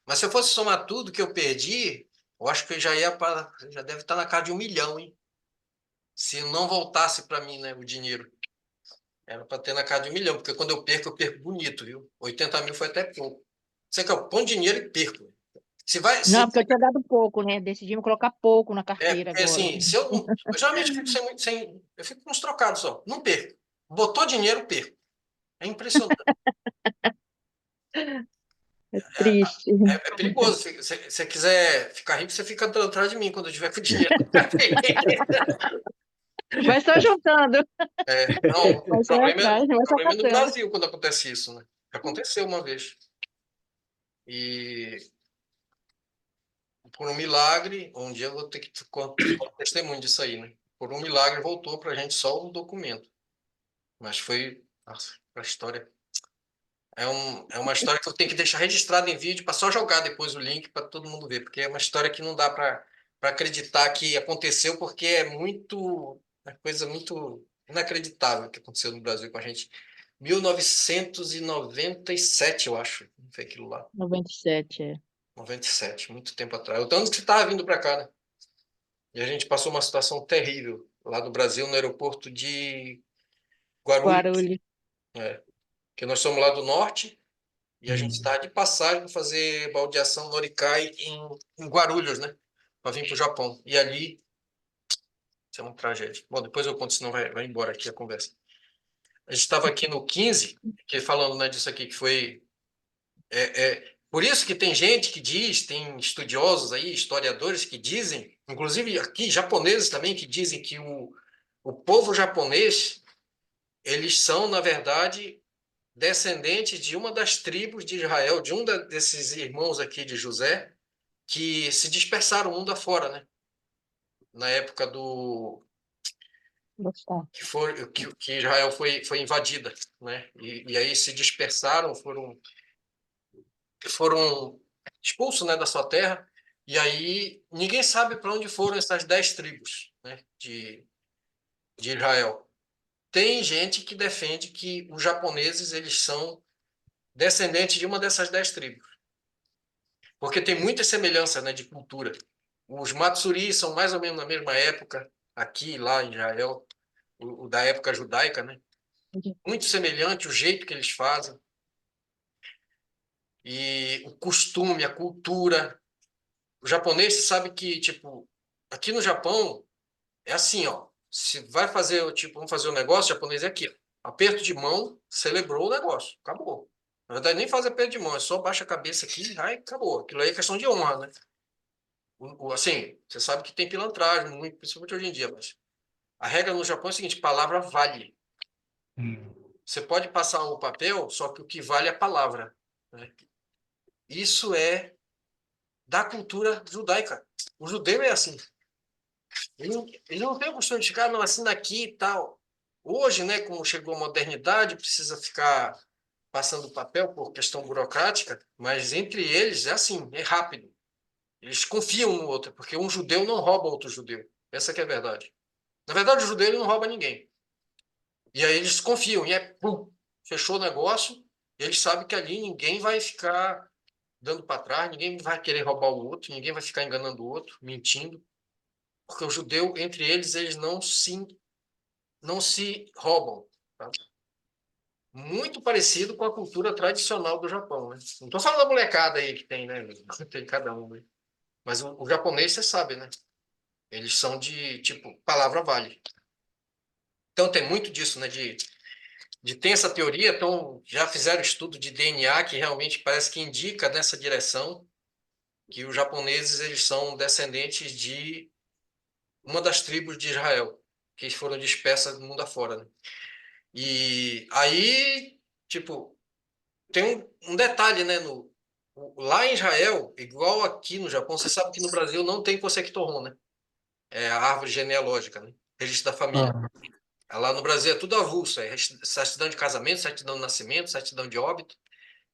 S1: Mas se eu fosse somar tudo que eu perdi, eu acho que já deve estar na casa de 1 milhão, hein? Se não voltasse para mim, né, o dinheiro. Era para ter na casa de 1 milhão, porque quando eu perco bonito, viu? 80 mil foi até pouco. Você que eu ponho dinheiro e perco. Se vai,
S2: Não,
S1: se,
S2: porque eu tinha dado pouco, né? Decidimos colocar pouco na carteira
S1: porque
S2: agora.
S1: assim, se eu não. Eu geralmente fico eu fico com uns trocados só. Não perco. Botou dinheiro, perco. É impressionante.
S2: É triste.
S1: É perigoso. Se você quiser ficar rico, você fica atrás de mim quando eu tiver com dinheiro.
S2: Vai só juntando,
S1: Não,
S2: vai só atrás,
S1: o
S2: vai só
S1: problema é no
S2: catando.
S1: Brasil quando acontece isso, né? Aconteceu uma vez. E por um milagre, um dia eu vou ter que contar testemunho disso aí, né? Por um milagre voltou para a gente só o documento. Mas foi. Nossa, a história. É uma história que eu tenho que deixar registrada em vídeo para só jogar depois o link para todo mundo ver, porque é uma história que não dá para acreditar que aconteceu, porque é uma coisa muito inacreditável que aconteceu no Brasil com a gente. 1997, eu acho, foi aquilo lá.
S2: 97, é.
S1: 97, muito tempo atrás. O tanto que você estava vindo para cá, né? E a gente passou uma situação terrível lá no Brasil, no aeroporto de Guarulhos,
S2: Guarulhos.
S1: que nós somos lá do norte. E a gente
S3: Hum.
S1: está de passagem para fazer baldeação Noricai em Guarulhos, né? Para vir para o Japão. E ali, isso é uma tragédia. Bom, depois eu conto, senão vai embora aqui a conversa. A gente estava aqui no 15, que falando, né, disso aqui, que foi. Por isso que tem gente que diz, tem estudiosos aí, historiadores que dizem, inclusive aqui japoneses também, que dizem que o povo japonês, eles são, na verdade, descendentes de uma das tribos de Israel, de desses irmãos aqui de José, que se dispersaram o mundo afora, né? Na época
S2: Gostar.
S1: que Israel foi invadida, né? E aí se dispersaram, foram expulsos, né, da sua terra. E aí ninguém sabe para onde foram essas 10 tribos, né, de Israel. Tem gente que defende que os japoneses eles são descendentes de uma dessas 10 tribos, porque tem muita semelhança, né, de cultura. Os Matsuri são mais ou menos na mesma época, aqui e lá em Israel, o da época judaica, né? Muito semelhante o jeito que eles fazem, e o costume, a cultura. O japonês, você sabe que, tipo, aqui no Japão, é assim, ó. Se vai fazer, tipo, vamos fazer um negócio, o japonês é aqui, ó. Aperto de mão, celebrou o negócio, acabou. Na verdade, nem faz aperto de mão, é só baixa a cabeça aqui e acabou. Aquilo aí é questão de honra, né? Assim, você sabe que tem pilantragem, muito, principalmente hoje em dia, mas a regra no Japão é a seguinte: palavra vale.
S3: Hum.
S1: Você pode passar o papel, só que o que vale é a palavra, né? Isso é da cultura judaica. O judeu é assim. Ele não tem o costume de ficar, não, assina aqui e tal. Hoje, né, como chegou a modernidade, precisa ficar passando papel por questão burocrática, mas entre eles é assim, é rápido. Eles confiam um no outro, porque um judeu não rouba outro judeu. Essa que é a verdade. Na verdade, o judeu ele não rouba ninguém. E aí eles confiam, e pum, fechou o negócio, e eles sabem que ali ninguém vai ficar dando para trás, ninguém vai querer roubar o outro, ninguém vai ficar enganando o outro, mentindo, porque o judeu, entre eles, eles não se roubam. Tá? Muito parecido com a cultura tradicional do Japão, né? Não estou falando da molecada aí que tem, né? Tem cada um, né? Mas o japonês, você sabe, né? Eles são de, tipo, palavra vale. Então tem muito disso, né? De ter essa teoria, então já fizeram estudo de DNA que realmente parece que indica nessa direção que os japoneses eles são descendentes de uma das tribos de Israel, que foram dispersas do mundo afora, né? E aí, tipo, tem um detalhe, né? Lá em Israel, igual aqui no Japão, você sabe que no Brasil não tem Koseki-Tohon, né? É a árvore genealógica, né? Registro da família.
S3: Ah,
S1: Lá no Brasil é tudo avulso, é certidão de casamento, certidão de nascimento, certidão de óbito.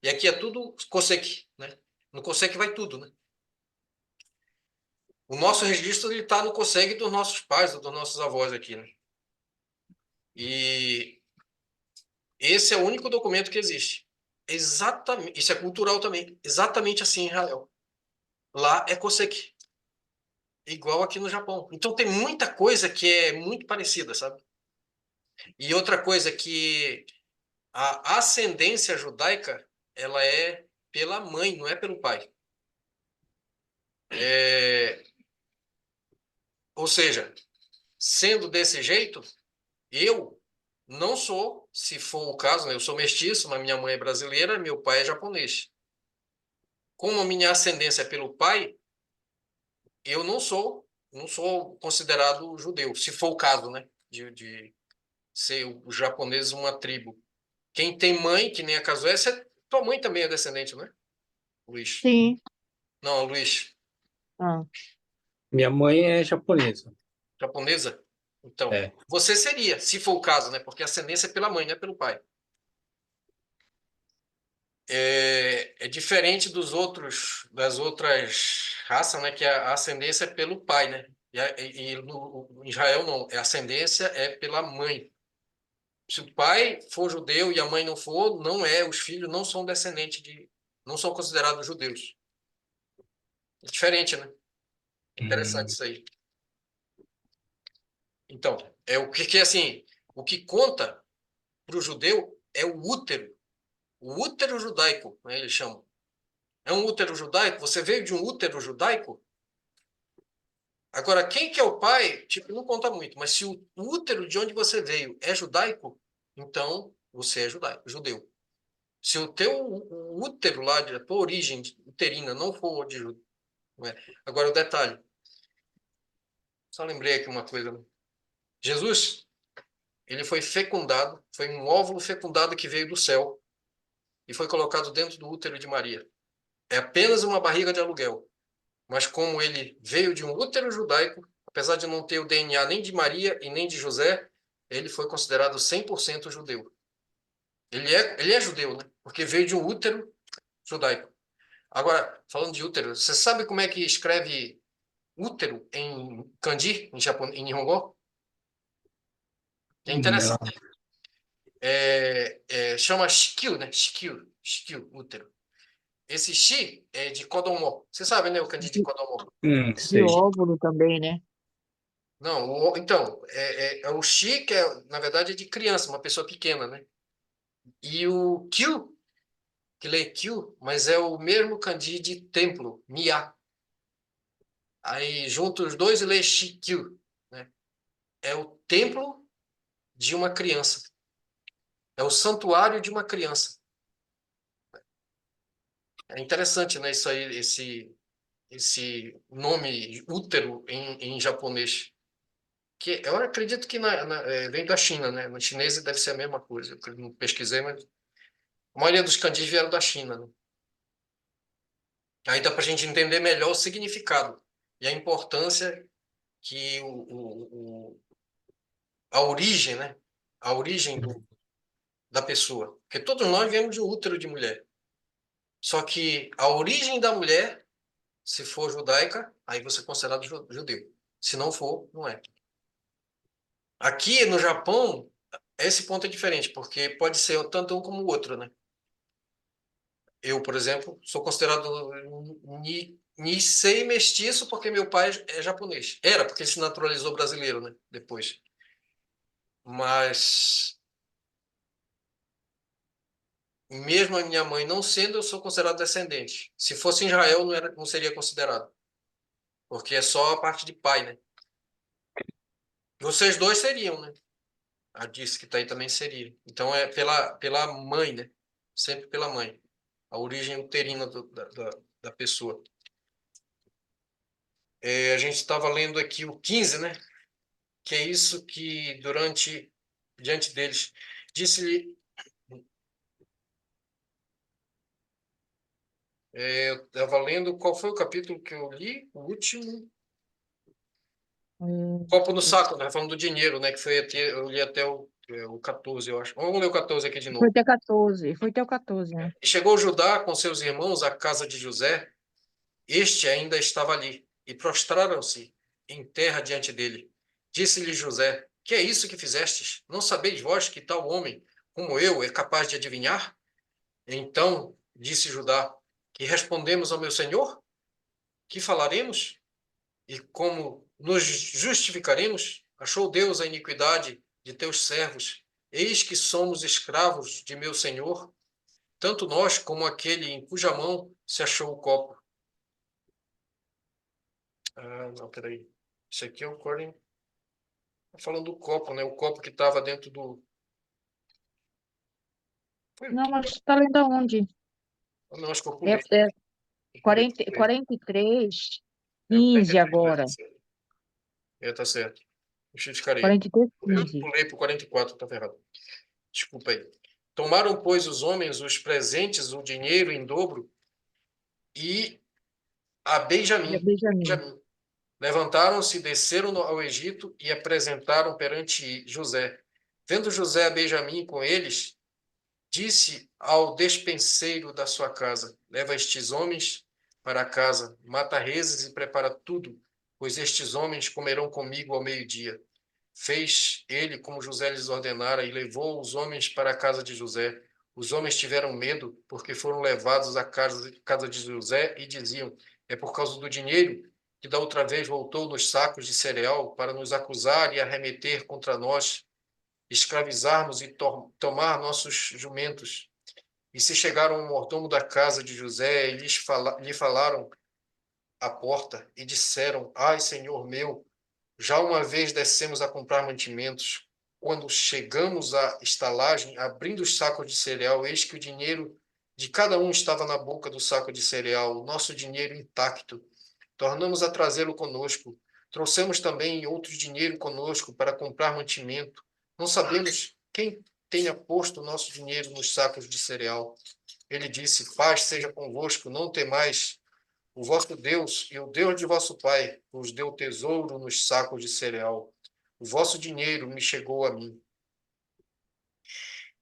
S1: E aqui é tudo Koseki, né? No Koseki vai tudo, né? O nosso registro ele está no Koseki dos nossos pais, dos nossos avós aqui, né? E esse é o único documento que existe. Exatamente, isso é cultural também. Exatamente assim em Israel. Lá é Koseki, igual aqui no Japão. Então tem muita coisa que é muito parecida, sabe? E outra coisa que a ascendência judaica, ela é pela mãe, não é pelo pai. Ou seja, sendo desse jeito, eu não sou, se for o caso, né, eu sou mestiço, mas minha mãe é brasileira, meu pai é japonês. Como a minha ascendência é pelo pai, eu não sou considerado judeu, se for o caso, né, de ser os japoneses uma tribo. Quem tem mãe, que nem a Casoé, tua mãe também é descendente, né, Luiz?
S2: Sim.
S1: Não, Luiz,
S2: Ah,
S3: Minha mãe é japonesa.
S1: japonesa? Então,
S3: É.
S1: você seria, se for o caso, né, porque a ascendência é pela mãe, não é pelo pai. É diferente das outras raças, né, que a ascendência é pelo pai, né? E no em Israel não, a ascendência é pela mãe. Se o pai for judeu e a mãe não for, não é, os filhos não são descendentes não são considerados judeus. É diferente, né? Interessante
S3: Hum.
S1: isso aí. Então, é o que assim, o que conta para o judeu é o útero judaico, né, eles chamam. É um útero judaico, você veio de um útero judaico. Agora, quem que é o pai, tipo, não conta muito, mas se o útero de onde você veio é judaico, então você é judeu. Se o teu o útero lá, a tua origem uterina não for de judeu, não é? Agora o detalhe, só lembrei aqui uma coisa, né? Jesus, ele foi fecundado, foi um óvulo fecundado que veio do céu e foi colocado dentro do útero de Maria. É apenas uma barriga de aluguel. Mas como ele veio de um útero judaico, apesar de não ter o DNA nem de Maria e nem de José, ele foi considerado 100% judeu. Ele é judeu, né? Porque veio de um útero judaico. Agora, falando de útero, você sabe como é que escreve útero em kanji, em japonês, em Nihongo? É
S3: Não.
S1: interessante. Chama shikyu, né? Shikyu, útero. Esse shi é de kodomo. Você sabe, né, o kanji de
S2: de,
S1: kodomo?
S2: de
S3: Sei.
S2: óvulo também, né?
S1: Não, então, é o Shi, que na verdade é de criança, uma pessoa pequena, né? E o Kyu, que lê Kyu, mas é o mesmo kanji de templo, Miya. Aí junto os dois e lê Shikyu, né? É o templo de uma criança. É o santuário de uma criança. É interessante, né? Isso aí, esse nome útero em japonês. Que eu acredito que vem da China, né? No chinês deve ser a mesma coisa. Eu não pesquisei, mas a maioria dos kanjis vieram da China, né? Aí dá para a gente entender melhor o significado e a importância que a origem, né? A origem da pessoa. Porque todos nós viemos de um útero de mulher. Só que a origem da mulher, se for judaica, aí você é considerado judeu. Se não for, não é. Aqui no Japão, esse ponto é diferente, porque pode ser tanto um como o outro, né? Eu, por exemplo, sou considerado Nisei mestiço porque meu pai é japonês. Era, porque ele se naturalizou brasileiro, né? Depois. Mas, mesmo a minha mãe não sendo, eu sou considerado descendente. Se fosse em Israel, não seria considerado. Porque é só a parte de pai, né? Vocês dois seriam, né? A disse que tá aí também seria. Então é pela mãe, né? Sempre pela mãe. A origem uterina da pessoa. A gente estava lendo aqui o 15, né? Que é isso que diante deles, disse-lhe, eu estava lendo, qual foi o capítulo que eu li? O último,
S2: Hum,
S1: copo no saco, né? Falando do dinheiro, né? Que foi eu li até o 14, eu acho. Vamos ler o 14 aqui de
S2: Foi
S1: novo.
S2: até 14, foi até o 14, né?
S1: E chegou Judá com seus irmãos à casa de José, este ainda estava ali, e prostraram-se em terra diante dele. Disse-lhe José, que é isso que fizestes? Não sabeis vós que tal homem como eu é capaz de adivinhar? Então disse Judá, que respondemos ao meu senhor? Que falaremos? E como nos justificaremos? Achou Deus a iniquidade de teus servos, eis que somos escravos de meu senhor, tanto nós como aquele em cuja mão se achou o copo. Ah, não, peraí. Isso aqui é o Corin. Tá falando do copo, né? O copo que estava dentro do. Foi...
S2: Não, mas está lendo aonde?
S1: Não, acho que eu
S2: É,
S1: pulei.
S2: é
S1: Eu pulei.
S2: 40, 43,
S1: É o
S2: 15
S1: 43, né?
S2: agora.
S1: Tá certo. Tá certo. Justificarei.
S2: 43,
S1: Eu
S2: 15.
S1: pulei para o 44, tá errado. Desculpa aí. Tomaram, pois, os homens os presentes, o dinheiro em dobro, e a
S2: É
S1: Benjamim.
S2: Benjamim.
S1: Benjamim. Levantaram-se, desceram ao Egito e apresentaram perante José. Vendo José a Benjamim com eles, disse ao despenseiro da sua casa: leva estes homens para casa, mata reses e prepara tudo, pois estes homens comerão comigo ao meio-dia. Fez ele como José lhes ordenara e levou os homens para a casa de José. Os homens tiveram medo, porque foram levados à casa de José e diziam: é por causa do dinheiro que da outra vez voltou nos sacos de cereal para nos acusar e arremeter contra nós, escravizarmos e tomar nossos jumentos. E se chegaram ao mordomo da casa de José e lhe falaram à porta e disseram: ai, senhor meu, já uma vez descemos a comprar mantimentos. Quando chegamos à estalagem, abrindo os sacos de cereal, eis que o dinheiro de cada um estava na boca do saco de cereal, o nosso dinheiro intacto. Tornamos a trazê-lo conosco. Trouxemos também outro dinheiro conosco para comprar mantimento. Não sabemos quem tenha posto o nosso dinheiro nos sacos de cereal. Ele disse: paz seja convosco, não temais. O vosso Deus e o Deus de vosso pai vos deu tesouro nos sacos de cereal. O vosso dinheiro me chegou a mim.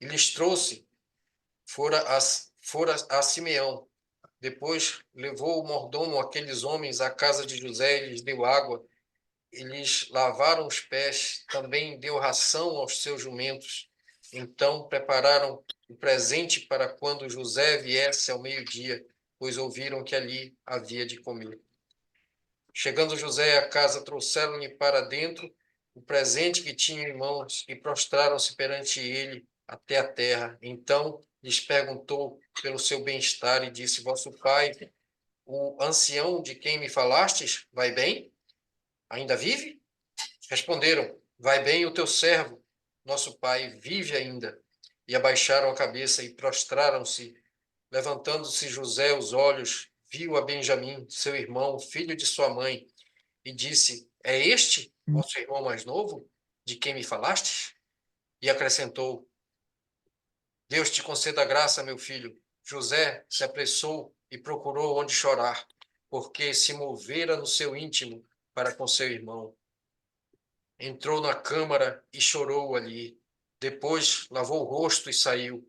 S1: E lhes trouxe, fora a Simeão. Depois levou o mordomo aqueles homens à casa de José e lhes deu água. E lhes lavaram os pés. Também deu ração aos seus jumentos. Então prepararam o presente para quando José viesse ao meio-dia, pois ouviram que ali havia de comer. Chegando José à casa, trouxeram-lhe para dentro o presente que tinham em mãos e prostraram-se perante ele até a terra. Então lhes perguntou pelo seu bem-estar e disse: vosso pai, o ancião de quem me falastes, vai bem? Ainda vive? Responderam: vai bem o teu servo, nosso pai vive ainda. E abaixaram a cabeça e prostraram-se. Levantando-se José os olhos, viu a Benjamim, seu irmão, filho de sua mãe, e disse: é este vosso irmão mais novo, de quem me falastes? E acrescentou: Deus te conceda graça, meu filho. José se apressou e procurou onde chorar, porque se movera no seu íntimo para com seu irmão. Entrou na câmara e chorou ali. Depois lavou o rosto e saiu.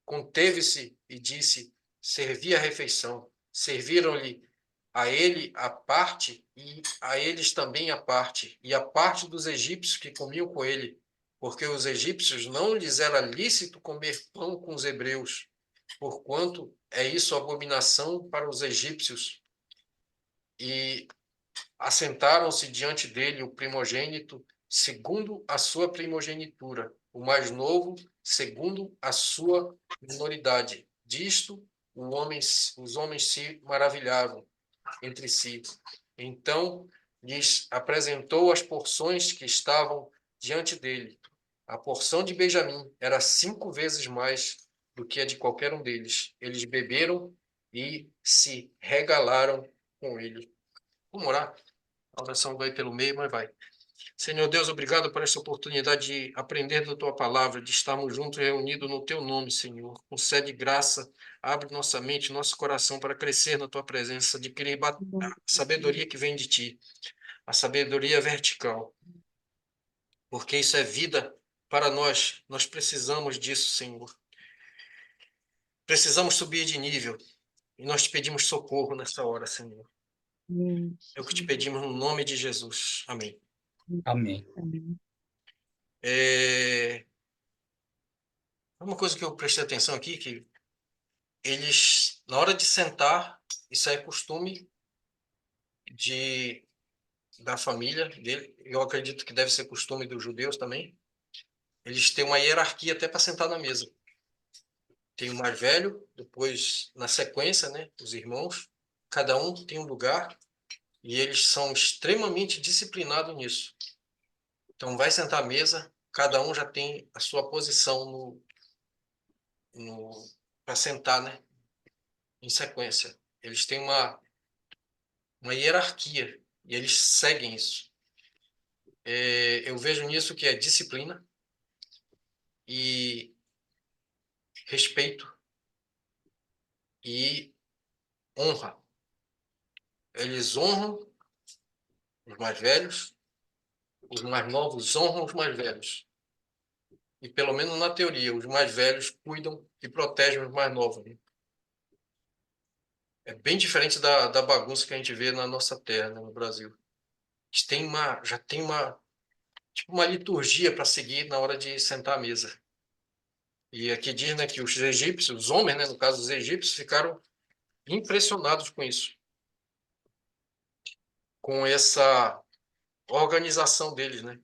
S1: Conteve-se e disse: servi a refeição. Serviram-lhe a ele a parte e a eles também a parte, e a parte dos egípcios que comiam com ele, porque os egípcios não lhes era lícito comer pão com os hebreus, porquanto é isso abominação para os egípcios. E assentaram-se diante dele o primogênito, segundo a sua primogenitura, o mais novo, segundo a sua minoridade. Disto, os homens se maravilhavam entre si. Então lhes apresentou as porções que estavam diante dele. A porção de Benjamim era 5 vezes mais do que a de qualquer um deles. Eles beberam e se regalaram com ele. Vamos orar? A oração vai pelo meio, mas vai. Senhor Deus, obrigado por essa oportunidade de aprender da tua palavra, de estarmos juntos reunidos no teu nome, Senhor. Concede graça, abre nossa mente, nosso coração para crescer na tua presença, adquirir a sabedoria que vem de ti, a sabedoria vertical, porque isso é vida para nós. Nós precisamos disso, Senhor. Precisamos subir de nível e nós te pedimos socorro nessa hora, Senhor. É o que te pedimos no nome de Jesus. Amém.
S3: Amém.
S2: Amém.
S1: Uma coisa que eu prestei atenção aqui, que eles, na hora de sentar, isso é costume da família dele, eu acredito que deve ser costume dos judeus também, eles têm uma hierarquia até para sentar na mesa. Tem o mais velho, depois, na sequência, né, os irmãos. Cada um tem um lugar e eles são extremamente disciplinados nisso. Então, vai sentar à mesa, cada um já tem a sua posição para sentar, né, em sequência. Eles têm uma hierarquia e eles seguem isso. Eu vejo nisso que é disciplina e respeito e honra. Eles honram os mais velhos, os mais novos honram os mais velhos. E pelo menos na teoria, os mais velhos cuidam e protegem os mais novos, né? É bem diferente da bagunça que a gente vê na nossa terra, né, no Brasil. Já tem tipo uma liturgia para seguir na hora de sentar à mesa. E aqui diz, né, que os egípcios, os homens, né, no caso os egípcios, ficaram impressionados com isso, com essa organização deles, né?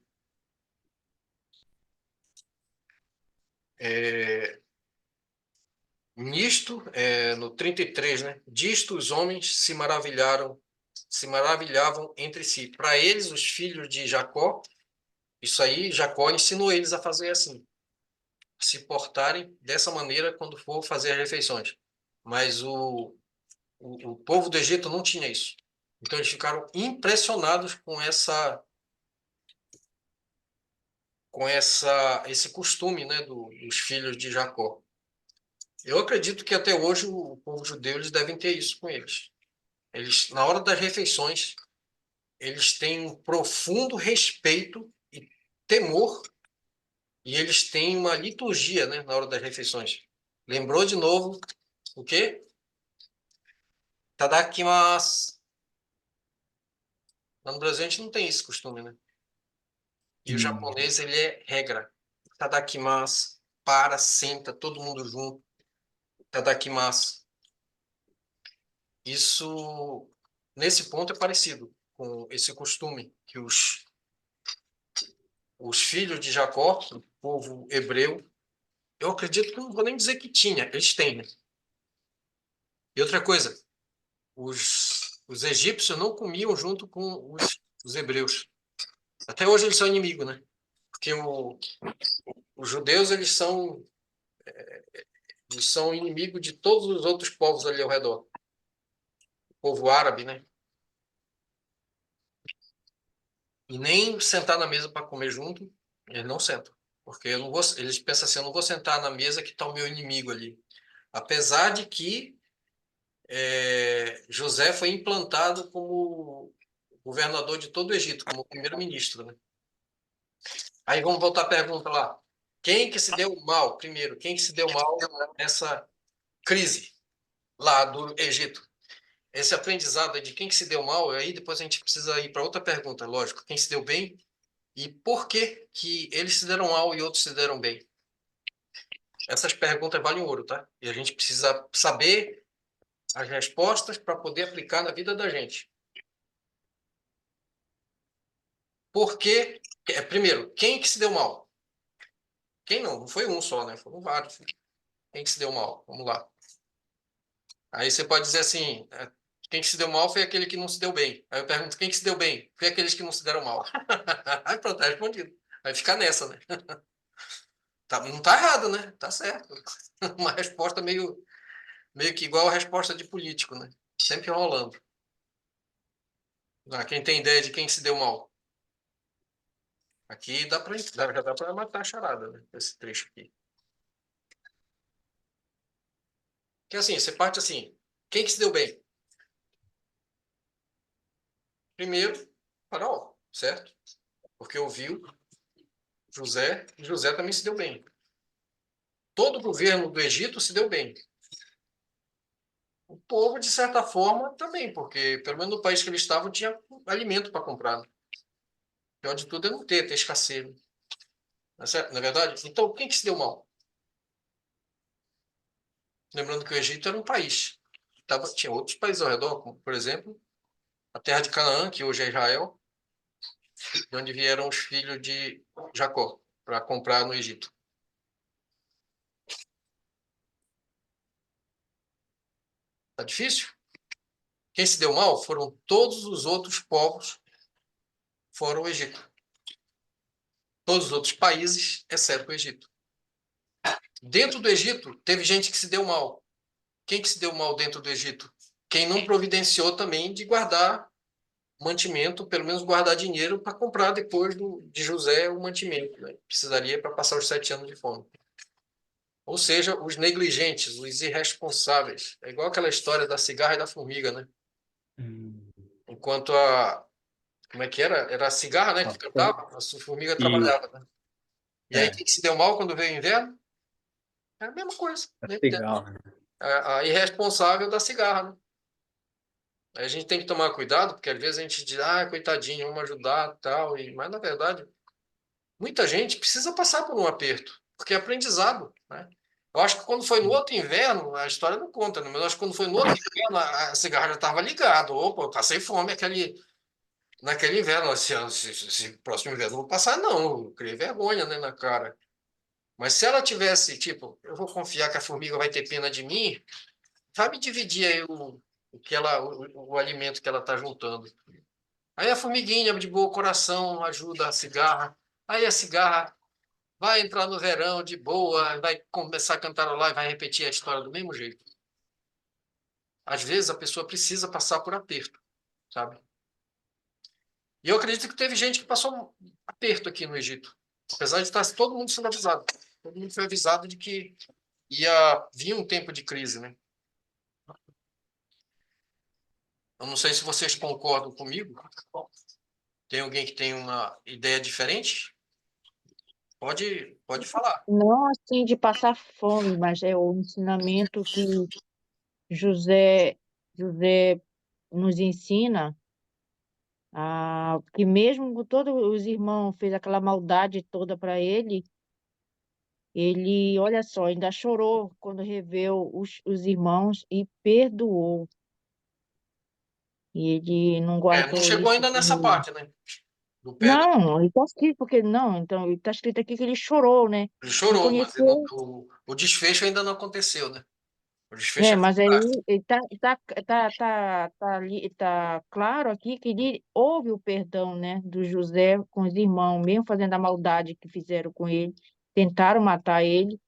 S1: No 33, né? Disto os homens se maravilhavam entre si. Para eles, os filhos de Jacó, isso aí, Jacó ensinou eles a fazer assim, se portarem dessa maneira quando for fazer as refeições. Mas o povo do Egito não tinha isso. Então eles ficaram impressionados esse costume, né, dos filhos de Jacó. Eu acredito que até hoje o povo judeu eles devem ter isso com eles. Eles, na hora das refeições, eles têm um profundo respeito e temor, e eles têm uma liturgia, né, na hora das refeições. Lembrou de novo o quê? Tadakimasu. Lá no Brasil a gente não tem esse costume, né? E o japonês, ele é regra. Tadakimasu, para, senta, todo mundo junto. Tadakimasu. Isso, nesse ponto, é parecido com esse costume que os filhos de Jacó, o povo hebreu, eu acredito que não vou nem dizer que tinha, eles têm, né? E outra coisa, os egípcios não comiam junto com os hebreus. Até hoje eles são inimigos, né? Porque os judeus, eles são inimigos de todos os outros povos ali ao redor. O povo árabe, né? E nem sentar na mesa para comer junto, eles não sentam. Porque eles pensam assim, eu não vou sentar na mesa que está o meu inimigo ali. Apesar de que José foi implantado como governador de todo o Egito, como primeiro-ministro, né? Aí vamos voltar à pergunta lá. Quem que se deu mal, primeiro, quem que se deu mal nessa crise lá do Egito? Esse aprendizado de quem que se deu mal, aí depois a gente precisa ir para outra pergunta, lógico. Quem se deu bem e por que que eles se deram mal e outros se deram bem? Essas perguntas valem ouro, tá? E a gente precisa saber as respostas para poder aplicar na vida da gente. Por que? Primeiro, quem que se deu mal? Quem não? Não foi um só, né? Foram vários. Quem que se deu mal? Vamos lá. Aí você pode dizer assim, quem que se deu mal foi aquele que não se deu bem. Aí eu pergunto, quem que se deu bem? Foi aqueles que não se deram mal. Aí pronto, tá respondido. Vai ficar nessa, né? Não tá errado, né? Tá certo. Uma resposta meio que igual a resposta de político, né? Sempre rolando. Quem tem ideia de quem se deu mal? Aqui já dá para matar a charada, né? Esse trecho aqui. Que assim, você parte assim, quem que se deu bem? Primeiro, Faraó, certo? Porque ouviu José, e José também se deu bem. Todo o governo do Egito se deu bem. O povo, de certa forma, também, porque pelo menos no país que eles estavam tinha alimento para comprar. O pior de tudo é não ter escassez. Não é verdade? Então, quem que se deu mal? Lembrando que o Egito era um país. Tinha outros países ao redor, como, por exemplo, a terra de Canaã, que hoje é Israel, de onde vieram os filhos de Jacó. para comprar no Egito. Tá difícil? Quem se deu mal foram todos os outros povos fora o Egito. Todos os outros países, exceto o Egito. Dentro do Egito, teve gente que se deu mal. Quem que se deu mal dentro do Egito? Quem não providenciou também de guardar mantimento, pelo menos guardar dinheiro para comprar depois de José o mantimento, né? Precisaria para passar os 7 anos de fome. Ou seja, os negligentes, os irresponsáveis. É igual aquela história da cigarra e da formiga, né? Enquanto como é que era? Era a cigarra, né, que cantava, a formiga trabalhava, né? E aí, quem que se deu mal quando veio o inverno? É a mesma coisa.
S3: Legal.
S1: A irresponsável da cigarra, né? Aí a gente tem que tomar cuidado, porque às vezes a gente diz, coitadinho, vamos ajudar, tal, mas na verdade, muita gente precisa passar por um aperto, porque é aprendizado, né? Eu acho que quando foi no outro inverno, a história não conta, né? Mas eu acho que quando foi no outro inverno, a cigarra já estava ligada. Opa, eu passei fome naquele inverno. Esse próximo inverno eu não vou passar, não. Eu criei vergonha, né, na cara. Mas se ela tivesse, tipo, eu vou confiar que a formiga vai ter pena de mim, vai me dividir aí o alimento que ela está juntando. Aí a formiguinha, de bom coração, ajuda a cigarra. Aí a cigarra vai entrar no verão de boa, vai começar a cantarolar e vai repetir a história do mesmo jeito. Às vezes a pessoa precisa passar por aperto, sabe? E eu acredito que teve gente que passou um aperto aqui no Egito. Apesar de estar todo mundo sendo avisado. Todo mundo foi avisado de que ia vir um tempo de crise, né? Eu não sei se vocês concordam comigo. Tem alguém que tem uma ideia diferente? Pode falar.
S2: Não assim de passar fome, mas é o ensinamento que José, José nos ensina, que mesmo com todos os irmãos fez aquela maldade toda para ele, olha só, ainda chorou quando reveu os irmãos e perdoou. E ele não
S1: Não
S2: guardou
S1: chegou
S2: isso
S1: ainda nessa
S2: comigo.
S1: parte, né? Do perdão.
S2: Não, ele está escrito, porque não, então ele está escrito aqui que ele chorou, né?
S1: Ele chorou, mas
S2: Reconheceu,
S1: o desfecho ainda não aconteceu, né? O desfecho é
S2: mas aí
S1: fantástico.
S2: tá ali, tá claro aqui que ele houve o perdão, né, do José com os irmãos, mesmo fazendo a maldade que fizeram com ele, tentaram matar ele,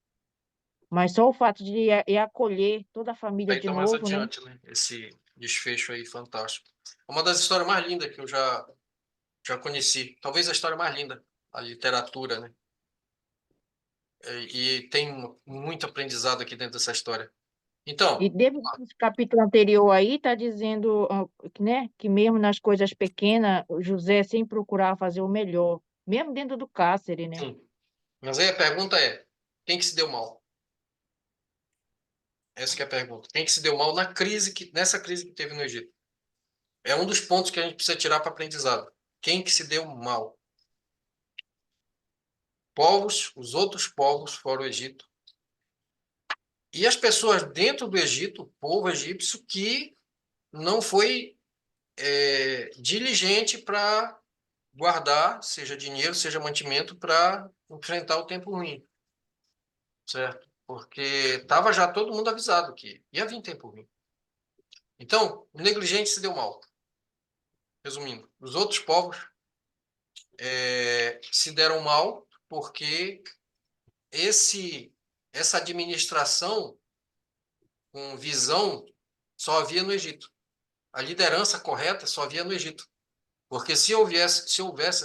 S2: mas só o fato de ir acolher toda a família
S1: Aí
S2: de
S1: tá mais
S2: novo, né?
S1: adiante, né? Esse desfecho aí fantástico. Uma das histórias mais lindas que eu já conheci. Talvez a história mais linda, a literatura, né? E tem muito aprendizado aqui dentro dessa história.
S2: E
S1: Então,
S2: dentro do capítulo anterior aí está dizendo, né, que mesmo nas coisas pequenas, o José sempre procurava fazer o melhor, mesmo dentro do cárcere, né?
S1: sim. Mas aí a pergunta é, quem que se deu mal? Essa que é a pergunta. Quem que se deu mal nessa crise que teve no Egito? É um dos pontos que a gente precisa tirar para aprendizado. Quem que se deu mal? Os outros povos fora o Egito. E as pessoas dentro do Egito, o povo egípcio, que não foi diligente para guardar, seja dinheiro, seja mantimento, para enfrentar o tempo ruim, certo? Porque estava já todo mundo avisado que ia vir tempo ruim. Então, o negligente se deu mal. Resumindo, os outros povos se deram mal porque essa administração com visão só havia no Egito. A liderança correta só havia no Egito. Porque se houvesse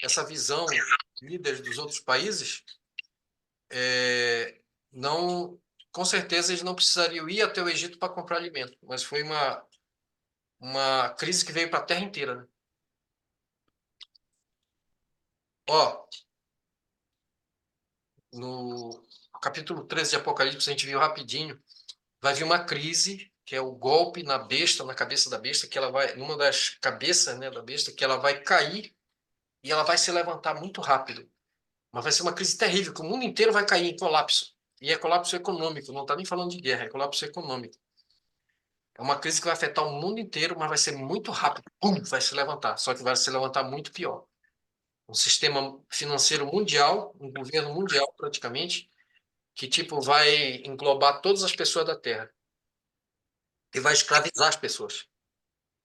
S1: essa visão líderes dos outros países, não, com certeza eles não precisariam ir até o Egito para comprar alimento. Mas foi uma crise que veio para a terra inteira, né? Ó, no capítulo 13 de Apocalipse, a gente viu rapidinho, vai vir uma crise, que é o golpe na besta, na cabeça da besta, que ela vai, numa das cabeças, né, da besta, que ela vai cair e ela vai se levantar muito rápido. Mas vai ser uma crise terrível, que o mundo inteiro vai cair em colapso. E é colapso econômico, não está nem falando de guerra, é colapso econômico. É uma crise que vai afetar o mundo inteiro, mas vai ser muito rápido. Pum, vai se levantar. Só que vai se levantar muito pior. um sistema financeiro mundial, um governo mundial praticamente, que tipo vai englobar todas as pessoas da Terra e vai escravizar as pessoas.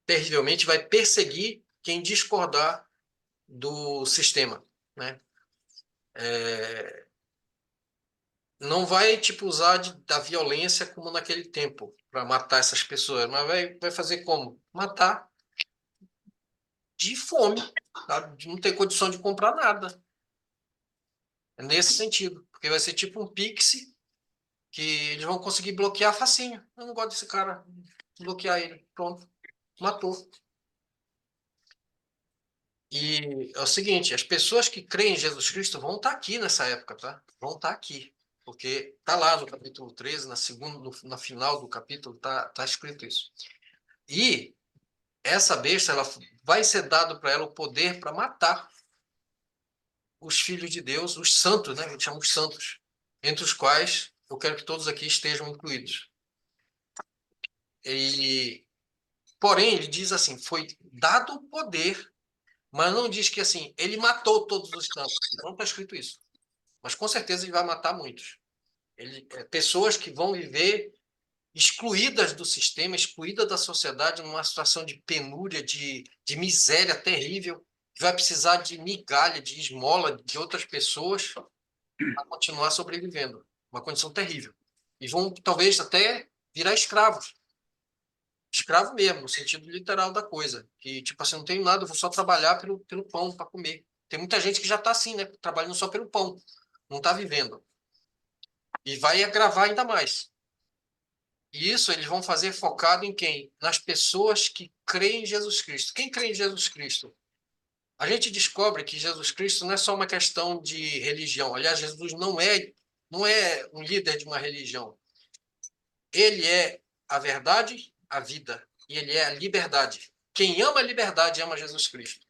S1: Terrivelmente vai perseguir quem discordar do sistema, né? Não vai tipo usar da violência como naquele tempo para matar essas pessoas, mas vai fazer como? Matar de fome, tá? De não ter condição de comprar nada. É nesse sentido, porque vai ser tipo um Pix que eles vão conseguir bloquear facinho. Eu não gosto desse cara, bloquear ele, pronto, matou. E é o seguinte, as pessoas que creem em Jesus Cristo vão estar aqui nessa época, tá? Vão estar aqui, porque tá lá no capítulo 13, na final do capítulo, tá escrito isso. E essa besta, ela vai ser dado para ela o poder para matar os filhos de Deus, os santos, né? A gente chama os santos, entre os quais eu quero que todos aqui estejam incluídos. Porém, ele diz assim, foi dado o poder, mas não diz que assim, ele matou todos os santos. Não está escrito isso. Mas com certeza ele vai matar muitos. Pessoas que vão viver excluídas do sistema, excluídas da sociedade, numa situação de penúria, de miséria terrível, que vai precisar de migalha, de esmola de outras pessoas para continuar sobrevivendo. Uma condição terrível. E vão, talvez, até virar escravos. Escravo mesmo, no sentido literal da coisa. Que, tipo assim, não tenho nada, eu vou só trabalhar pelo pão para comer. Tem muita gente que já está assim, né? Trabalhando só pelo pão. Não está vivendo. E vai agravar ainda mais. E isso eles vão fazer focado em quem? Nas pessoas que creem em Jesus Cristo. Quem crê em Jesus Cristo? A gente descobre que Jesus Cristo não é só uma questão de religião. Aliás, Jesus não é um líder de uma religião. Ele é a verdade, a vida. E ele é a liberdade. Quem ama a liberdade ama Jesus Cristo.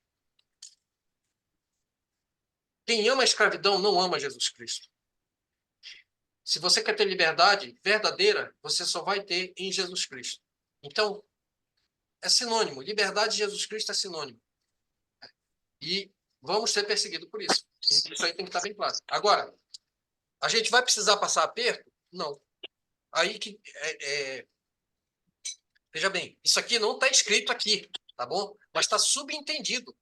S1: Quem ama a escravidão não ama Jesus Cristo. Se você quer ter liberdade verdadeira, você só vai ter em Jesus Cristo. Então, é sinônimo. Liberdade de Jesus Cristo é sinônimo. E vamos ser perseguidos por isso. Isso aí tem que estar bem claro. Agora, a gente vai precisar passar aperto? Não. Aí que veja bem, isso aqui não está escrito aqui, tá bom? Mas está subentendido,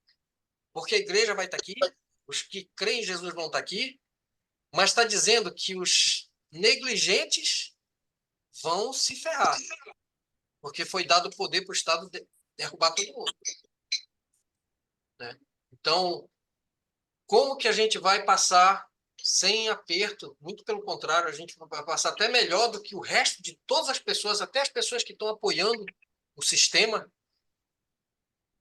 S1: porque a igreja vai estar aqui, os que creem em Jesus vão estar aqui, mas está dizendo que os negligentes vão se ferrar, porque foi dado poder para o Estado derrubar todo mundo, né? Então, como que a gente vai passar sem aperto? Muito pelo contrário, a gente vai passar até melhor do que o resto de todas as pessoas, até as pessoas que estão apoiando o sistema.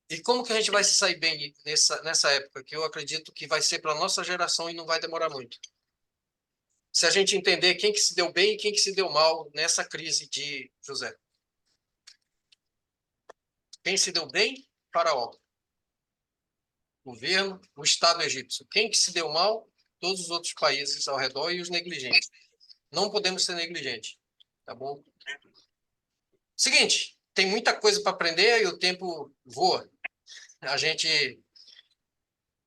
S1: E como que a gente vai se sair bem nessa época, que eu acredito que vai ser para a nossa geração e não vai demorar muito? Se a gente entender quem que se deu bem e quem que se deu mal nessa crise de José. Quem se deu bem? Faraó. Governo, o Estado egípcio. Quem que se deu mal? Todos os outros países ao redor e os negligentes. Não podemos ser negligentes, tá bom? Seguinte, tem muita coisa para aprender e o tempo voa. A gente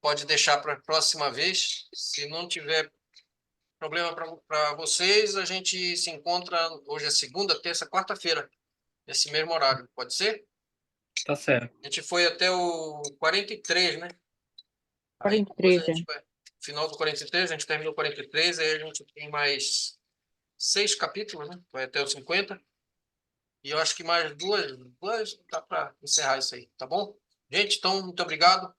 S1: pode deixar para a próxima vez. Se não tiver problema para vocês, a gente se encontra hoje é segunda, terça, quarta-feira, nesse mesmo horário. Pode ser?
S3: Tá certo.
S1: A gente foi até o 43, né? Aí depois
S2: 43,
S1: a gente vai. Final do 43, a gente terminou o 43, aí a gente tem mais 6 capítulos, né? Vai até o 50. E eu acho que mais duas dá para encerrar isso aí, tá bom? Gente, então, muito obrigado.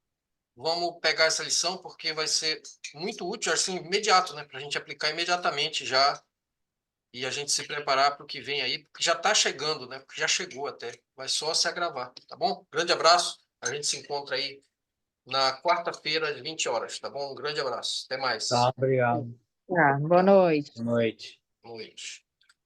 S1: Vamos pegar essa lição, porque vai ser muito útil, assim, imediato, né? Para a gente aplicar imediatamente já e a gente se preparar para o que vem aí, porque já está chegando, né? Porque já chegou até. Vai só se agravar, tá bom? Grande abraço. A gente se encontra aí na quarta-feira, às 20 horas, tá bom? Um grande abraço. Até mais.
S3: Tá, obrigado.
S2: Boa noite.
S3: Boa noite.
S1: Boa noite.